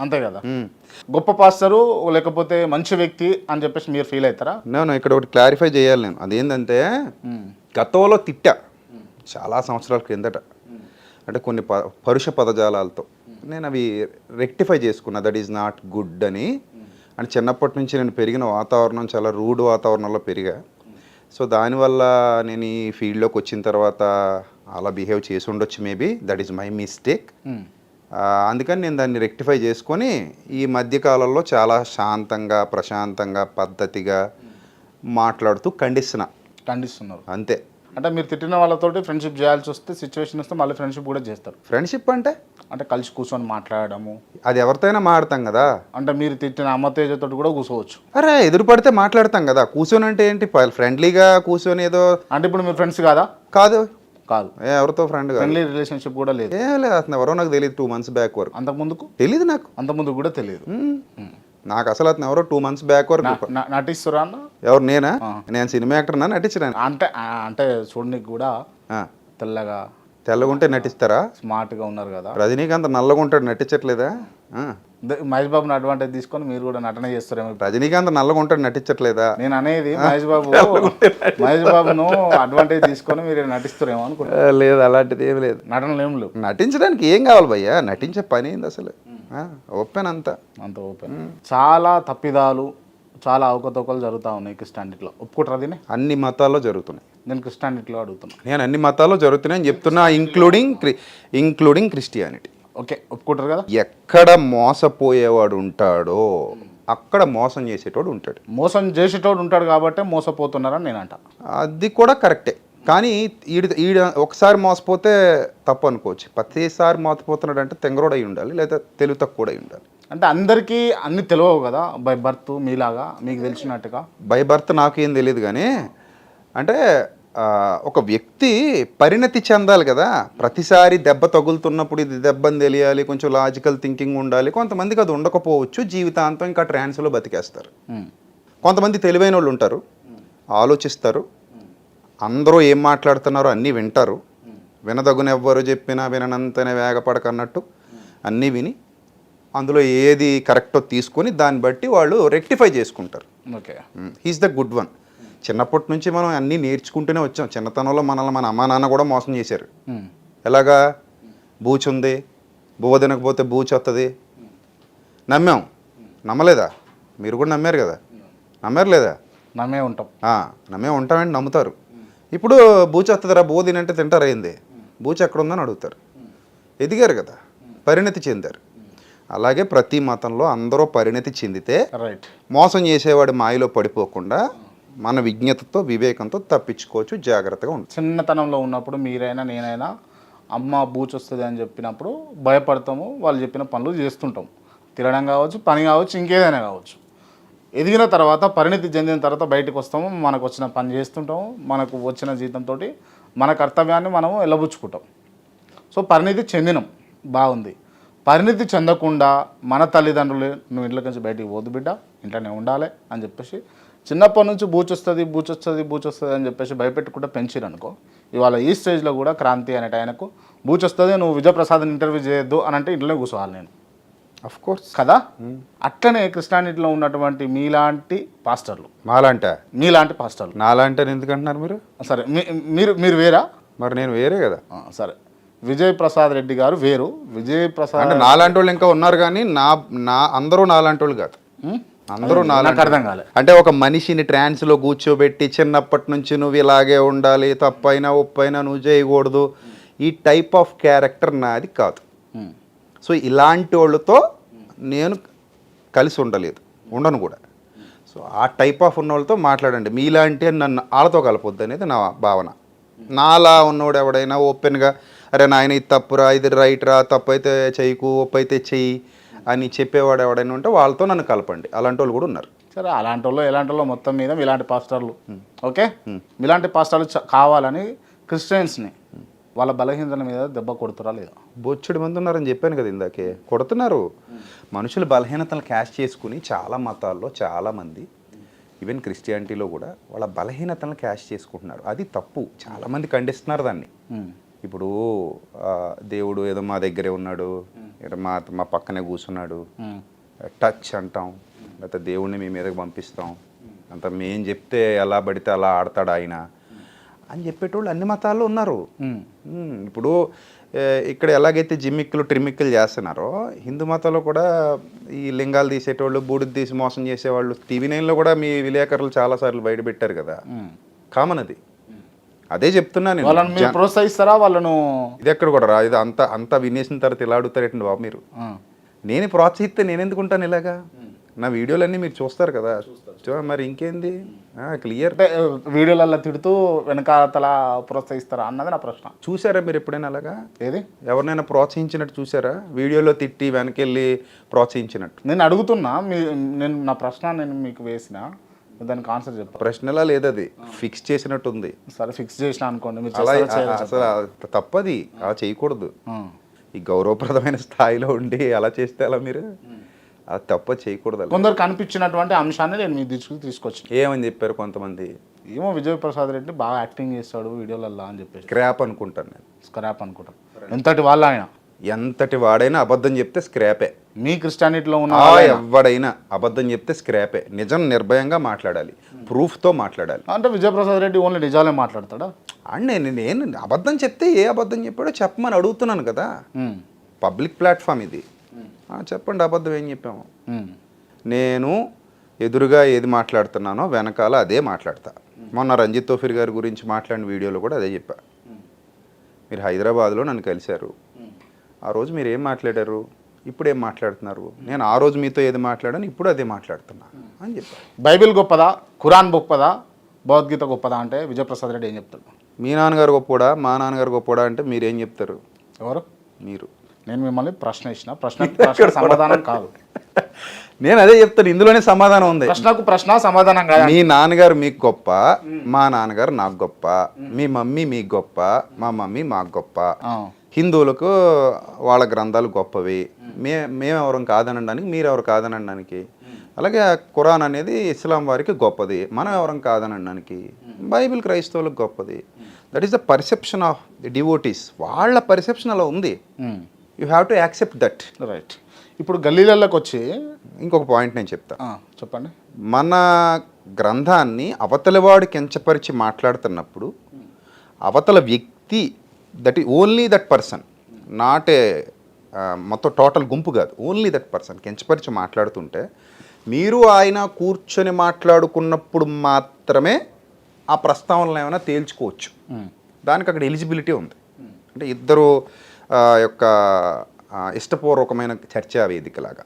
అంతే కదా. గొప్ప పాస్టరు లేకపోతే మంచి వ్యక్తి అని చెప్పేసి మీరు ఫీల్ అవుతారా? నేను ఇక్కడ ఒకటి క్లారిఫై చేయాలి. నేను అదేంటంటే గతంలో తిట్టా చాలా సంవత్సరాల క్రిందట, అంటే కొన్ని పరుష పదజాలాలతో నేను అవి రెక్టిఫై చేసుకున్నా, దట్ ఈజ్ నాట్ గుడ్ అని. అంటే చిన్నప్పటి నుంచి నేను పెరిగిన వాతావరణం చాలా రూడ్ వాతావరణంలో పెరిగా. సో దానివల్ల నేను ఈ ఫీల్డ్లోకి వచ్చిన తర్వాత అలా బిహేవ్ చేసి ఉండొచ్చు, maybe that is my mistake. అందుకని నేను దాన్ని రెక్టిఫై చేసుకొని ఈ మధ్యకాలంలో చాలా శాంతంగా, ప్రశాంతంగా, పద్ధతిగా మాట్లాడుతూ ఖండిస్తున్నారు అంతే. అంటే మీరు తిట్టిన వాళ్ళతోటి ఫ్రెండ్షిప్ చేయాల్సి వస్తే, సిచ్యువేషన్ వస్తే మళ్ళీ ఫ్రెండ్షిప్ కూడా చేస్తారు. ఫ్రెండ్షిప్ అంటే కలిసి కూర్చొని మాట్లాడము, అది ఎవరితోనైనా మాట్లాడతాం కదా. అంటే మీరు తిట్టిన అమ్మతేజతో కూడా కూర్చోవచ్చు. అరే ఎదురు పడితే మాట్లాడతాం కదా. కూర్చొని అంటే ఏంటి, ఫ్రెండ్లీగా కూర్చొని ఏదో. అంటే ఇప్పుడు మీరు ఫ్రెండ్స్ కాదా? కాదు కాదు, ఎవరితో ఫ్రెండ్ కాదు, ఫ్రెండ్లీ రిలేషన్షిప్ కూడా లేదు. ఏం లేదు, అతను ఎవరో నాకు తెలియదు 2 months బ్యాక్ వరకు. అంతకుముందుకు తెలియదు నాకు, అంతకుముందు కూడా తెలియదు నాకు అసలు అతను ఎవరో 2 months బ్యాక్ వరకు. నటిస్తురా అన్న? ఎవరు, నేనా? నేను సినిమా యాక్టర్నా, నటించడానికి? అంటే చూడడానికి కూడా తెల్లగా ఉంటే నటిస్తారా? స్మార్ట్ గా ఉన్నారు కదా. రజనీకాంత్ నల్లగా ఉంటాడు, నటించట్లేదా? మహేష్ బాబుని అడ్వాంటేజ్ తీసుకొని మీరు కూడా నటన చేస్తారేమో. రజనీకాంత్ నల్లగా ఉంటాడు, నటించట్లేదా? నేను అనేది మహేష్ బాబును అడ్వాంటేజ్ తీసుకొని మీరు నటిస్తారేమో అనుకుంటా. లేదు, అలాంటిది ఏం లేదు. నటనలు ఏం లేవు. నటించడానికి ఏం కావాలి భయ్యా, నటించే పని ఏంది అసలు? ఓపెన్ అంత ఓపెన్. చాలా తప్పిదాలు, చాలా అవకతవకలు జరుగుతూ ఉన్నాయి క్రిస్టియానిటీలో. ఒప్పుకుంటారా దీన్ని? అన్ని మతాల్లో జరుగుతున్నాయి. నేను క్రిస్టియానిటీలో అడుగుతున్నా. నేను అన్ని మతాల్లో జరుగుతున్నాయని చెప్తున్నా, ఇంక్లూడింగ్ క్రిస్టియానిటీ. ఓకే, ఒప్పుకుంటారు కదా. ఎక్కడ మోసపోయేవాడు ఉంటాడో అక్కడ మోసం చేసేటోడు ఉంటాడు. మోసం చేసేటోడు ఉంటాడు కాబట్టి మోసపోతున్నారని నేను అంట. అది కూడా కరెక్టే, కానీ ఈడ ఒకసారి మోసపోతే తప్పు అనుకోవచ్చు. ప్రతిసారి మోసపోతున్నాడు అంటే తెంగరోడు అయి ఉండాలి, లేదా తెలివి తక్కువ అయి ఉండాలి. అంటే అందరికీ అన్ని తెలియవు కదా బై బర్త్, మీలాగా మీకు తెలిసినట్టుగా. బై బర్త్ నాకేం తెలియదు, కానీ అంటే ఒక వ్యక్తి పరిణతి చెందాలి కదా. ప్రతిసారి దెబ్బ తగులుతున్నప్పుడు ఇది దెబ్బని తెలియాలి, కొంచెం లాజికల్ థింకింగ్ ఉండాలి. కొంతమందికి అది ఉండకపోవచ్చు, జీవితాంతం ఇంకా ట్రాన్స్లో బతికేస్తారు. కొంతమంది తెలివైన వాళ్ళు ఉంటారు, ఆలోచిస్తారు, అందరూ ఏం మాట్లాడుతున్నారో అన్నీ వింటారు. వినదగునెవ్వరు చెప్పినా విననంతనే వేగపడకన్నట్టు అన్నీ విని అందులో ఏది కరెక్టో తీసుకొని దాన్ని బట్టి వాళ్ళు రెక్టిఫై చేసుకుంటారు. Okay, he's the good one. చిన్నప్పటి నుంచి మనం అన్నీ నేర్చుకుంటూనే వచ్చాం. చిన్నతనంలో మనల్ని మన అమ్మా నాన్న కూడా మోసం చేశారు. ఎలాగా? బూచి ఉంది, బువ్వ తినకపోతే బూచి వస్తుంది, నమ్మాం. నమ్మలేదా? మీరు కూడా నమ్మారు కదా, నమ్మారు లేదా? నమ్మే ఉంటామంటే నమ్ముతారు. ఇప్పుడు బూచి వస్తుందిరా, బువ్వ తినంటే తింటారు. అయింది, బూచి ఎక్కడ ఉందని అడుగుతారు. ఎదిగారు కదా, పరిణతి చెందారు. అలాగే ప్రతి మతంలో అందరూ పరిణతి చెందితే మోసం చేసేవాడి మాయలో పడిపోకుండా మన విజ్ఞతతో, వివేకంతో తప్పించుకోవచ్చు, జాగ్రత్తగా ఉంటుంది. చిన్నతనంలో ఉన్నప్పుడు మీరైనా నేనైనా అమ్మ బూచి వస్తుంది అని చెప్పినప్పుడు భయపడతాము, వాళ్ళు చెప్పిన పనులు చేస్తుంటాం. తినడం కావచ్చు, పని కావచ్చు, ఇంకేదైనా కావచ్చు. ఎదిగిన తర్వాత, పరిణతి చెందిన తర్వాత బయటకు వస్తాము, మనకు వచ్చిన పని చేస్తుంటాము, మనకు వచ్చిన జీతంతో మన కర్తవ్యాన్ని మనము వెళ్ళబుచ్చుకుంటాం. సో పరిణతి చెందినం, బాగుంది. పరిణతి చెందకుండా మన తల్లిదండ్రులు నువ్వు ఇంట్లో నుంచి బయటికి పోదు బిడ్డ, ఇంట్లోనే ఉండాలి అని చెప్పేసి చిన్నప్పటి నుంచి బూచొస్తుంది అని చెప్పేసి భయపెట్టుకుంటే పెంచిరనుకో, ఇవాళ ఈ స్టేజ్లో కూడా క్రాంతి అనేట ఆయనకు బూచొస్తుంది, నువ్వు విజయప్రసాద్ని ఇంటర్వ్యూ చేయొద్దు అని అంటే ఇంట్లోనే కూర్చోవాలి నేను. అఫ్ కోర్స్ కదా. అట్లనే క్రిస్టియానిటీలో ఉన్నటువంటి మీలాంటి పాస్టర్లు, మీలాంటి పాస్టర్లు, నాలాంటి ఎందుకంటున్నారు మీరు? సరే, మీరు వేరా? మరి నేను వేరే కదా. సరే, విజయప్రసాద్ రెడ్డి గారు వేరు. విజయప్రసాద్ అంటే నాలాంటి వాళ్ళు ఇంకా ఉన్నారు, కానీ అందరూ నాలాంటి వాళ్ళు కాదు. అందరూ నాకు అర్థం కాలే. అంటే ఒక మనిషిని ట్రాన్స్లో కూర్చోబెట్టి చిన్నప్పటి నుంచి నువ్వు ఇలాగే ఉండాలి, తప్పైనా ఒప్పైనా నువ్వు చేయకూడదు, ఈ టైప్ ఆఫ్ క్యారెక్టర్ నాది కాదు. సో ఇలాంటి వాళ్ళతో నేను కలిసి ఉండలేదు. ఉండను కూడా. సో ఆ టైప్ ఆఫ్ ఉన్న వాళ్ళతో మాట్లాడండి. మీలాంటి నన్ను వాళ్ళతో కలపొద్దు అనేది నా భావన. నాలా ఉన్నోడు ఎవడైనా ఓపెన్గా అరే నాయన ఇది తప్పురా, ఇది రైట్ రా, తప్పు అయితే చేయకు, ఒప్పు అయితే చెయ్యి అని చెప్పేవాడు ఎవడైనా ఉంటే వాళ్ళతో నన్ను కలపండి. అలాంటి వాళ్ళు కూడా ఉన్నారు. సరే, అలాంటి వాళ్ళు ఎలాంటి వాళ్ళు మొత్తం మీద మీలాంటి పాస్టర్లు, ఓకే, మీలాంటి పాస్టర్లు కావాలని క్రిస్టియన్స్ని వాళ్ళ బలహీనతల మీద దెబ్బ కొడుతురా లేదా? బొచ్చుడు మంది ఉన్నారని చెప్పాను కదా ఇందాకే, కొడుతున్నారు. మనుషుల బలహీనతలను క్యాష్ చేసుకుని చాలా మతాల్లో చాలామంది, ఈవెన్ క్రిస్టియానిటీలో కూడా వాళ్ళ బలహీనతలను క్యాష్ చేసుకుంటున్నారు. అది తప్పు. చాలామంది ఖండిస్తున్నారు దాన్ని. ఇప్పుడు దేవుడు ఏదో మా దగ్గరే ఉన్నాడు, మా పక్కనే కూర్చున్నాడు, టచ్ అంటాం, లేకపోతే దేవుడిని మీ మీదకి పంపిస్తాం, అంత మేం చెప్తే ఎలా పడితే అలా ఆడతాడు ఆయన అని చెప్పేటోళ్ళు అన్ని మతాల్లో ఉన్నారు. ఇప్పుడు ఇక్కడ ఎలాగైతే జిమ్మిక్కులు ట్రిమ్మిక్కులు చేస్తున్నారో హిందూ మతంలో కూడా ఈ లింగాలు తీసేటోళ్ళు, బూడిద తీసి మోసం చేసేవాళ్ళు టీవీ 9లో కూడా మీ విలేకరులు చాలాసార్లు బయట పెట్టారు కదా. కామన్ అది. అదే చెప్తున్నా నేను. వాళ్ళని మీరు ప్రోత్సహిస్తారా వాళ్ళను? ఇది ఎక్కడ కూడా రా, ఇది అంతా వినేసిన తర్వాత ఇలా అడుగుతారేంటి బాబు మీరు? నేను ప్రోత్సహిస్తే నేను ఎందుకుంటాను ఇలాగా? నా వీడియోలన్నీ మీరు చూస్తారు కదా, మరి ఇంకేంది క్లియర్. వీడియోలలో తిడుతూ వెనకాతల ప్రోత్సహిస్తారా అన్నది నా ప్రశ్న. చూసారా మీరు ఎప్పుడైనా అలాగా? ఏది ఎవరినైనా ప్రోత్సహించినట్టు చూసారా? వీడియోలో తిట్టి వెనకెళ్ళి ప్రోత్సహించినట్టు? నేను అడుగుతున్నా, నేను నా ప్రశ్న నేను మీకు వేసిన దానికి ఆన్సర్ చెప్పాను. ప్రశ్నలా లేదు, అది ఫిక్స్ చేసినట్టు ఉంది. సరే, ఫిక్స్ చేసిన అనుకోండి, మీరు అలా అసలు తప్పది, అలా చేయకూడదు. ఈ గౌరవప్రదమైన స్థాయిలో ఉండి అలా చేస్తే అలా మీరు అది తప్ప చేయకూడదు. కొందరు కనిపించినటువంటి అంశాన్ని నేను మీ దృష్టికి తీసుకొచ్చి ఏమని చెప్పారు కొంతమంది? ఏమో విజయ్ ప్రసాద్ రెడ్డి బాగా యాక్టింగ్ చేస్తాడు వీడియోలలో అని చెప్పేసి. స్క్రాప్ అనుకుంటాను నేను. స్క్రాప్ అనుకుంటాను. ఎంతటి వాళ్ళ ఆయన, ఎంతటి వాడైనా అబద్ధం చెప్తే స్క్రాపే. మీ క్రిస్టియానిటీలో ఉన్న ఎవడైనా అబద్ధం చెప్తే స్క్రాపే. నిజం నిర్భయంగా మాట్లాడాలి, ప్రూఫ్తో మాట్లాడాలి. అంటే విజయప్రసాద్ రెడ్డి ఓన్లీ నిజాలే మాట్లాడతాడా? అండ్ నేను అబద్ధం చెప్తే ఏ అబద్ధం చెప్పాడో చెప్పమని అడుగుతున్నాను కదా. పబ్లిక్ ప్లాట్ఫామ్ ఇది. చెప్పండి అబద్ధం ఏం చెప్పాము. నేను ఎదురుగా ఏది మాట్లాడుతున్నానో వెనకాల అదే మాట్లాడతా. మొన్న రంజిత్ తోఫీర్ గారి గురించి మాట్లాడిన వీడియోలో కూడా అదే చెప్పా. మీరు హైదరాబాద్లో నన్ను కలిశారు, ఆ రోజు మీరు ఏం మాట్లాడారు, ఇప్పుడు ఏం మాట్లాడుతున్నారు? నేను ఆ రోజు మీతో ఏది మాట్లాడాను, ఇప్పుడు అదే మాట్లాడుతున్నా అని చెప్పారు. బైబిల్ గొప్పదా, ఖురాన్ గొప్పదా, భగవద్గీత గొప్పదా అంటే విజయప్రసాద్ రెడ్డి ఏం చెప్తాడు? మీ నాన్నగారు గొప్పడా, మా నాన్నగారు గొప్పడా అంటే మీరేం చెప్తారు? ఎవరు? మీరు. నేను మిమ్మల్ని ప్రశ్న ఇచ్చిన ప్రశ్న సమాధానం కాదు. నేను అదే చెప్తాను, ఇందులోనే సమాధానం ఉంది. ప్రశ్నకు ప్రశ్న సమాధానం కాదు. మీ నాన్నగారు మీకు గొప్ప, మా నాన్నగారు నాకు గొప్ప, మీ మమ్మీ మీకు గొప్ప, మా మమ్మీ మాకు గొప్ప. హిందువులకు వాళ్ళ గ్రంథాలు గొప్పవి, మేమెవరం కాదనడానికి, మీరెవరు కాదనడానికి. అలాగే ఖురాన్ అనేది ఇస్లాం వారికి గొప్పది, మనం ఎవరం కాదనడానికి. బైబిల్ క్రైస్తవులకు గొప్పది. That is the perception of the devotees. వాళ్ళ పర్సెప్షన్ అలా ఉంది. You have to accept that. Right. ఇప్పుడు గల్లీలలోకి వచ్చి ఇంకొక పాయింట్ నేను చెప్తా. చెప్పండి. మన గ్రంథాన్ని అవతలవాడు కించపరిచి మాట్లాడుతున్నప్పుడు అవతల వ్యక్తి, దట్ ఈ only that person, not a మొత్తం టోటల్ గుంపు కాదు, ఓన్లీ దట్ పర్సన్ కించపరిచి మాట్లాడుతుంటే మీరు ఆయన కూర్చొని మాట్లాడుకున్నప్పుడు మాత్రమే ఆ ప్రస్తావనలు ఏమైనా తేల్చుకోవచ్చు. దానికి అక్కడ ఎలిజిబిలిటీ ఉంది. అంటే ఇద్దరు యొక్క ఇష్టపూర్వకమైన చర్చా వేదికలాగా.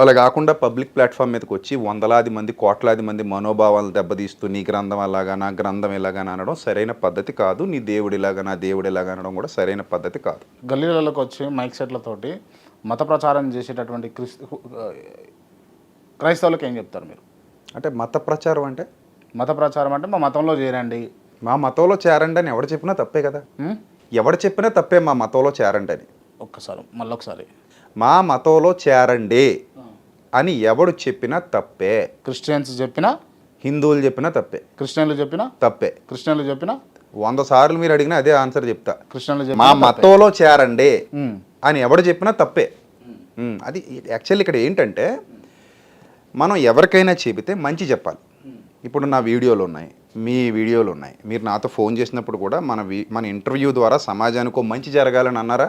అలా కాకుండా పబ్లిక్ ప్లాట్ఫామ్ మీదకి వచ్చి వందలాది మంది, కోట్లాది మంది మనోభావాలు దెబ్బతీస్తూ నీ గ్రంథం అలాగా, నా గ్రంథం ఇలాగా అనడం సరైన పద్ధతి కాదు. నీ దేవుడిలాగా, నా దేవుడిలాగా అనడం కూడా సరైన పద్ధతి కాదు. గల్లీలలోకి వచ్చి మైక్ సెట్లతోటి మత ప్రచారం చేసేటటువంటి క్రైస్తవులకు ఏం చెప్తారు మీరు? అంటే మత ప్రచారం అంటే మా మతంలో చేరండి, మా మతంలో చేరండి అని ఎవడు చెప్పినా తప్పే కదా. ఎవడు చెప్పినా తప్పే మా మతంలో చేరండి అని. మళ్ళొకసారి మా మతంలో చేరండి అని ఎవడు చెప్పినా తప్పే. క్రిస్టియన్స్ చెప్పినా, హిందువులు చెప్పినా తప్పే, క్రిస్టియన్లు చెప్పినా తప్పే. క్రిస్టియన్లు చెప్పినా 100 సార్లు మీరు అడిగినా అదే ఆన్సర్ చెప్తా. క్రిస్టియన్లు మా మతంలో చేరండి అని ఎవడు చెప్పినా తప్పే. అది యాక్చువల్లీ ఇక్కడ ఏంటంటే మనం ఎవరికైనా చెబితే మంచి చెప్పాలి. ఇప్పుడు నా వీడియోలు ఉన్నాయి, మీ వీడియోలు ఉన్నాయి. మీరు నాతో ఫోన్ చేసినప్పుడు కూడా మన ఇంటర్వ్యూ ద్వారా సమాజానికి మంచి జరగాలని అన్నారా?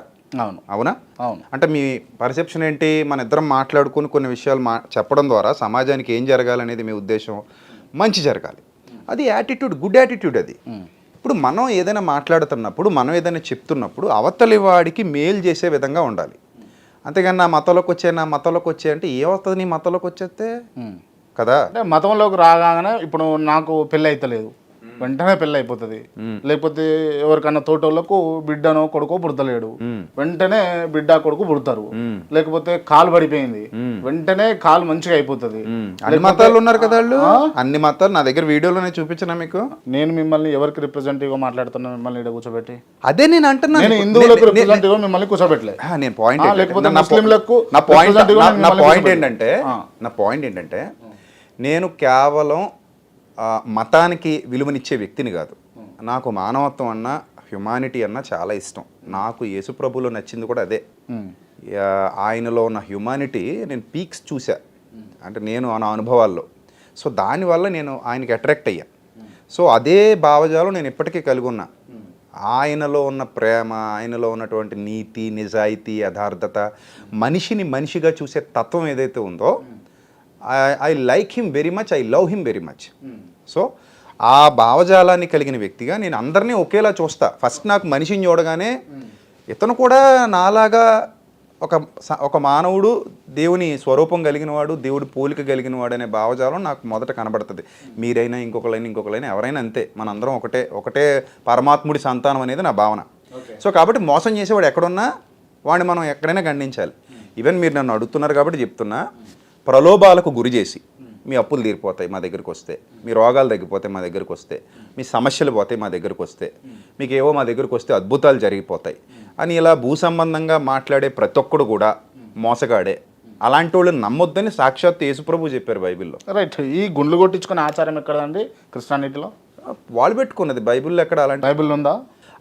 అవునా? అవును. అంటే మీ పర్సెప్షన్ ఏంటి? మన ఇద్దరం మాట్లాడుకుని కొన్ని విషయాలు చెప్పడం ద్వారా సమాజానికి ఏం జరగాలనేది మీ ఉద్దేశం? మంచి జరగాలి. అది యాటిట్యూడ్, గుడ్ యాటిట్యూడ్ అది. ఇప్పుడు మనం ఏదైనా మాట్లాడుతున్నప్పుడు, మనం ఏదైనా చెప్తున్నప్పుడు అవతలి వాడికి మేలు చేసే విధంగా ఉండాలి. అంతేగాని నా మతంలోకి వచ్చే అంటే ఏమవుతుంది నీ మతంలోకి వచ్చేస్తే కదా. అంటే మతంలోకి రాగానే ఇప్పుడు నాకు పెళ్ళి అయితలేదు, వెంటనే పెళ్ళి అయిపోతుంది. లేకపోతే ఎవరికన్నా తోటోళ్ళకు బిడ్డనో కొడుకో పుడతలేడు, వెంటనే బిడ్డ కొడుకు పుడతారు. లేకపోతే కాలు పడిపోయింది, వెంటనే కాలు మంచిగా అయిపోతుంది. అన్ని మతాలు ఉన్నారు కదా వాళ్ళు, అన్ని మతాలు నా దగ్గర వీడియోలోనే చూపించిన మీకు. నేను మిమ్మల్ని ఎవరికి రిప్రజెంటేటివ్ గా మాట్లాడుతున్నా? మిమ్మల్ని ఇక్కడ కూర్చోబెట్టి అదే నేను అంటున్నా, నేను హిందువులకు రిప్రజెంటేటివ్ గా మిమ్మల్ని కూర్చోబెట్టలే. నేను పాయింట్ లేకపోతే ముస్లింలకు నా పాయింట్ ఏంటంటే నేను కేవలం మతానికి విలువనిచ్చే వ్యక్తిని కాదు. నాకు మానవత్వం అన్న హ్యుమానిటీ అన్న చాలా ఇష్టం. నాకు యేసుప్రభులో నచ్చింది కూడా అదే. ఆయనలో ఉన్న హ్యుమానిటీ నేను పీక్స్ చూసా, అంటే నేను నా అనుభవాల్లో. సో దానివల్ల నేను ఆయనకి అట్రాక్ట్ అయ్యా. సో అదే భావజాలం నేను ఇప్పటికీ కలిగి ఉన్నా. ఆయనలో ఉన్న ప్రేమ, ఆయనలో ఉన్నటువంటి నీతి, నిజాయితీ, యథార్థత, మనిషిని మనిషిగా చూసే తత్వం ఏదైతే ఉందో, I like him very much, I love him very much. So ఆ భావజాలాన్ని కలిగిన వ్యక్తిగా నేను అందరినీ ఒకేలా చూస్తా. ఫస్ట్ నాకు మనిషిని చూడగానే ఇతను కూడా నాలాగా ఒక మానవుడు, దేవుని స్వరూపం కలిగిన వాడు, దేవుడి పోలిక కలిగిన వాడు అనే భావజాలం నాకు మొదట కనబడుతుంది. మీరైనా ఇంకొకరైనా ఎవరైనా అంతే, మనందరం ఒకటే పరమాత్ముడి సంతానం అనేది నా భావన. సో కాబట్టి మోసం చేసేవాడు ఎక్కడున్నా వాడిని మనం ఎక్కడైనా ఖండించాలి. ఈవెన్ మీరు నన్ను అడుగుతున్నారు కాబట్టి చెప్తున్నా, ప్రలోభాలకు గురి చేసి మీ అప్పులు తీరిపోతాయి మా దగ్గరికి వస్తే, మీ రోగాలు తగ్గిపోతాయి మా దగ్గరికి వస్తే, మీ సమస్యలు పోతాయి మా దగ్గరికి వస్తే, మీకు ఏవో మా దగ్గరికి వస్తే అద్భుతాలు జరిగిపోతాయి అని ఇలా భూ సంబంధంగా మాట్లాడే ప్రతి ఒక్కడు కూడా మోసగాడే. అలాంటి వాళ్ళు నమ్మొద్దని సాక్షాత్తు యేసుప్రభు చెప్పారు బైబిల్లో. రైట్. ఈ గుండ్లు కొట్టించుకునే ఆచారం ఎక్కడండి క్రిస్టియానిటీలో? వాళ్ళు పెట్టుకున్నది బైబిల్లో ఎక్కడ అలాంటి బైబిల్ ఉందా?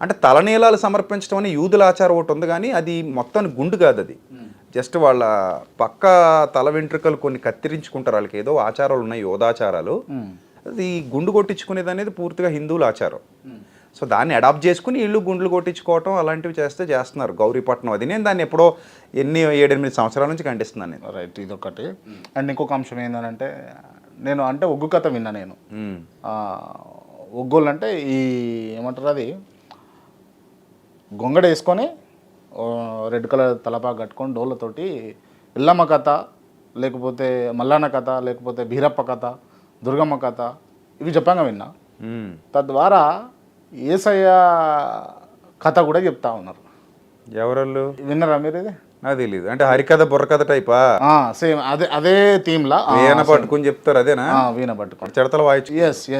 అంటే తలనీలాలు సమర్పించడం అని యూదుల ఆచారం ఒకటి ఉంది, కానీ అది మొత్తానికి గుండు కాదు. అది జస్ట్ వాళ్ళ పక్క తల వెంట్రుకలు కొన్ని కత్తిరించుకుంటారు, వాళ్ళకి ఏదో ఆచారాలు ఉన్నాయి, యోధాచారాలు. అది గుండు కొట్టించుకునేది అనేది పూర్తిగా హిందువుల ఆచారం. సో దాన్ని అడాప్ట్ చేసుకుని ఇల్లు గుండ్లు కొట్టించుకోవటం అలాంటివి చేస్తున్నారు. గౌరీపట్నం అది నేను దాన్ని ఎప్పుడో 7-8 సంవత్సరాల నుంచి ఖండిస్తున్నాను నేను. రైట్, ఇదొకటి. అండ్ ఇంకొక అంశం ఏంటంటే, నేను ఒగ్గు కథ విన్నా నేను. ఒగ్గోళ్ళు అంటే ఈ ఏమంటారు, అది గొంగడ వేసుకొని రెడ్ కలర్ తలపా కట్టుకొని డోళ్ళతోటి ఇల్లమ్మ కథ, లేకపోతే మల్లన్న కథ, లేకపోతే బీరప్ప కథ, దుర్గమ్మ కథ, ఇవి చెప్పంగా విన్నా. తద్వారా యేసయ్య కథ కూడా చెప్తా ఉన్నారు. ఎవరు విన్నారా మీరు? ఇది నాకు తెలియదు. అంటే హరికథ బుర్రకథ టైపా? సేమ్ అదే థీమ్లా వీణ పట్టుకుని చెప్తారు. అదేనా? వీణ పట్టుకుని చిడతల వాయిస్.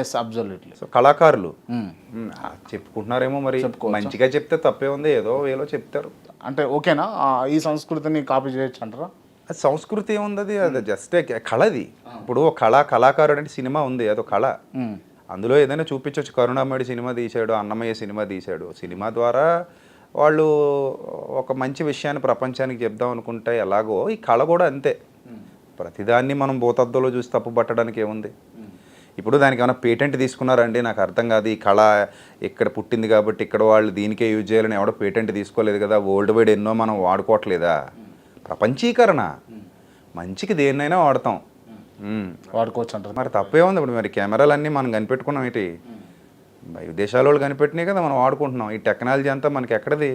Yes absolutely. సో కళాకారులు చెప్పుకుంటున్నారేమో, మరి మంచిగా చెప్తే తప్పే ఉంది, ఏదో వేలో చెప్తారు. అంటే ఓకేనా? ఈ సంస్కృతిని కాపీ చేయొచ్చు అంటారా? అది సంస్కృతి ఏముంది, అది జస్ట్ కళది. ఇప్పుడు కళాకారుడు అంటే సినిమా ఉంది, అదో కళ. అందులో ఏదైనా చూపించవచ్చు. కరుణామయుడు సినిమా తీశాడు, అన్నమయ్య సినిమా తీశాడు. సినిమా ద్వారా వాళ్ళు ఒక మంచి విషయాన్ని ప్రపంచానికి చెప్దాం అనుకుంటే ఎలాగో ఈ కళ కూడా అంతే. ప్రతిదాన్ని మనం భూతద్దంలో చూసి తప్పు పట్టడానికి ఏముంది? ఇప్పుడు దానికి ఏమైనా పేటెంట్ తీసుకున్నారండి? నాకు అర్థం కాదు. ఈ కళ ఇక్కడ పుట్టింది కాబట్టి ఇక్కడ వాళ్ళు దీనికే యూజ్ చేయాలని ఎవడో పేటెంట్ తీసుకోలేదు కదా. వరల్డ్ వైడ్ ఎన్నో మనం వాడుకోవట్లేదా? ప్రపంచీకరణ, మంచికి దేన్నైనా వాడతాం, వాడుకోవచ్చు అంటారు. మరి తప్పే ఉంది? ఇప్పుడు మరి కెమెరాలన్నీ మనం కనిపెట్టుకున్నాం, ఏంటి విదేశాల వాళ్ళు కనిపెట్టినాయి కదా, మనం వాడుకుంటున్నాం. ఈ టెక్నాలజీ అంతా మనకి ఎక్కడది?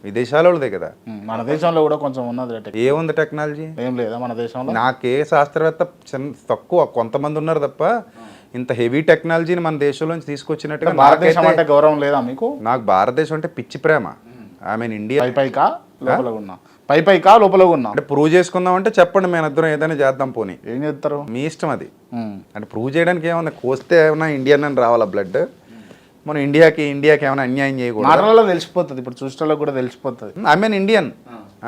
విదేశాల వాళ్ళదే కదా. మన దేశంలో కూడా కొంచెం ఉన్నది. ఏముంది టెక్నాలజీ? ఏం లేదా మన దేశంలో? నాకే శాస్త్రవేత్త తక్కువ, కొంతమంది ఉన్నారు తప్ప ఇంత హెవీ టెక్నాలజీని మన దేశంలోంచి తీసుకొచ్చినట్టుగా. భారతదేశం అంటే గౌరవం లేదా మీకు? నాకు భారతదేశం అంటే పిచ్చి ప్రేమ. I mean India. పైకా లోపల ఉన్నా అంటే ప్రూవ్ చేసుకుందాం అంటే చెప్పండి, మేము ఇద్దరం ఏదైనా చేద్దాం. పోనీ ఏం చేస్తారు? మీ ఇష్టం అది. అంటే ప్రూవ్ చేయడానికి ఏమన్నా కోస్తే ఏమన్నా ఇండియన్ అని రావాలా బ్లడ్? మనం ఇండియాకి ఏమైనా అన్యాయం చేయకూడదు. మాటలలో తెలిసిపోతుంది, ఇప్పుడు చూసేలో కూడా తెలిసిపోతుంది. ఐ మీన్ ఇండియన్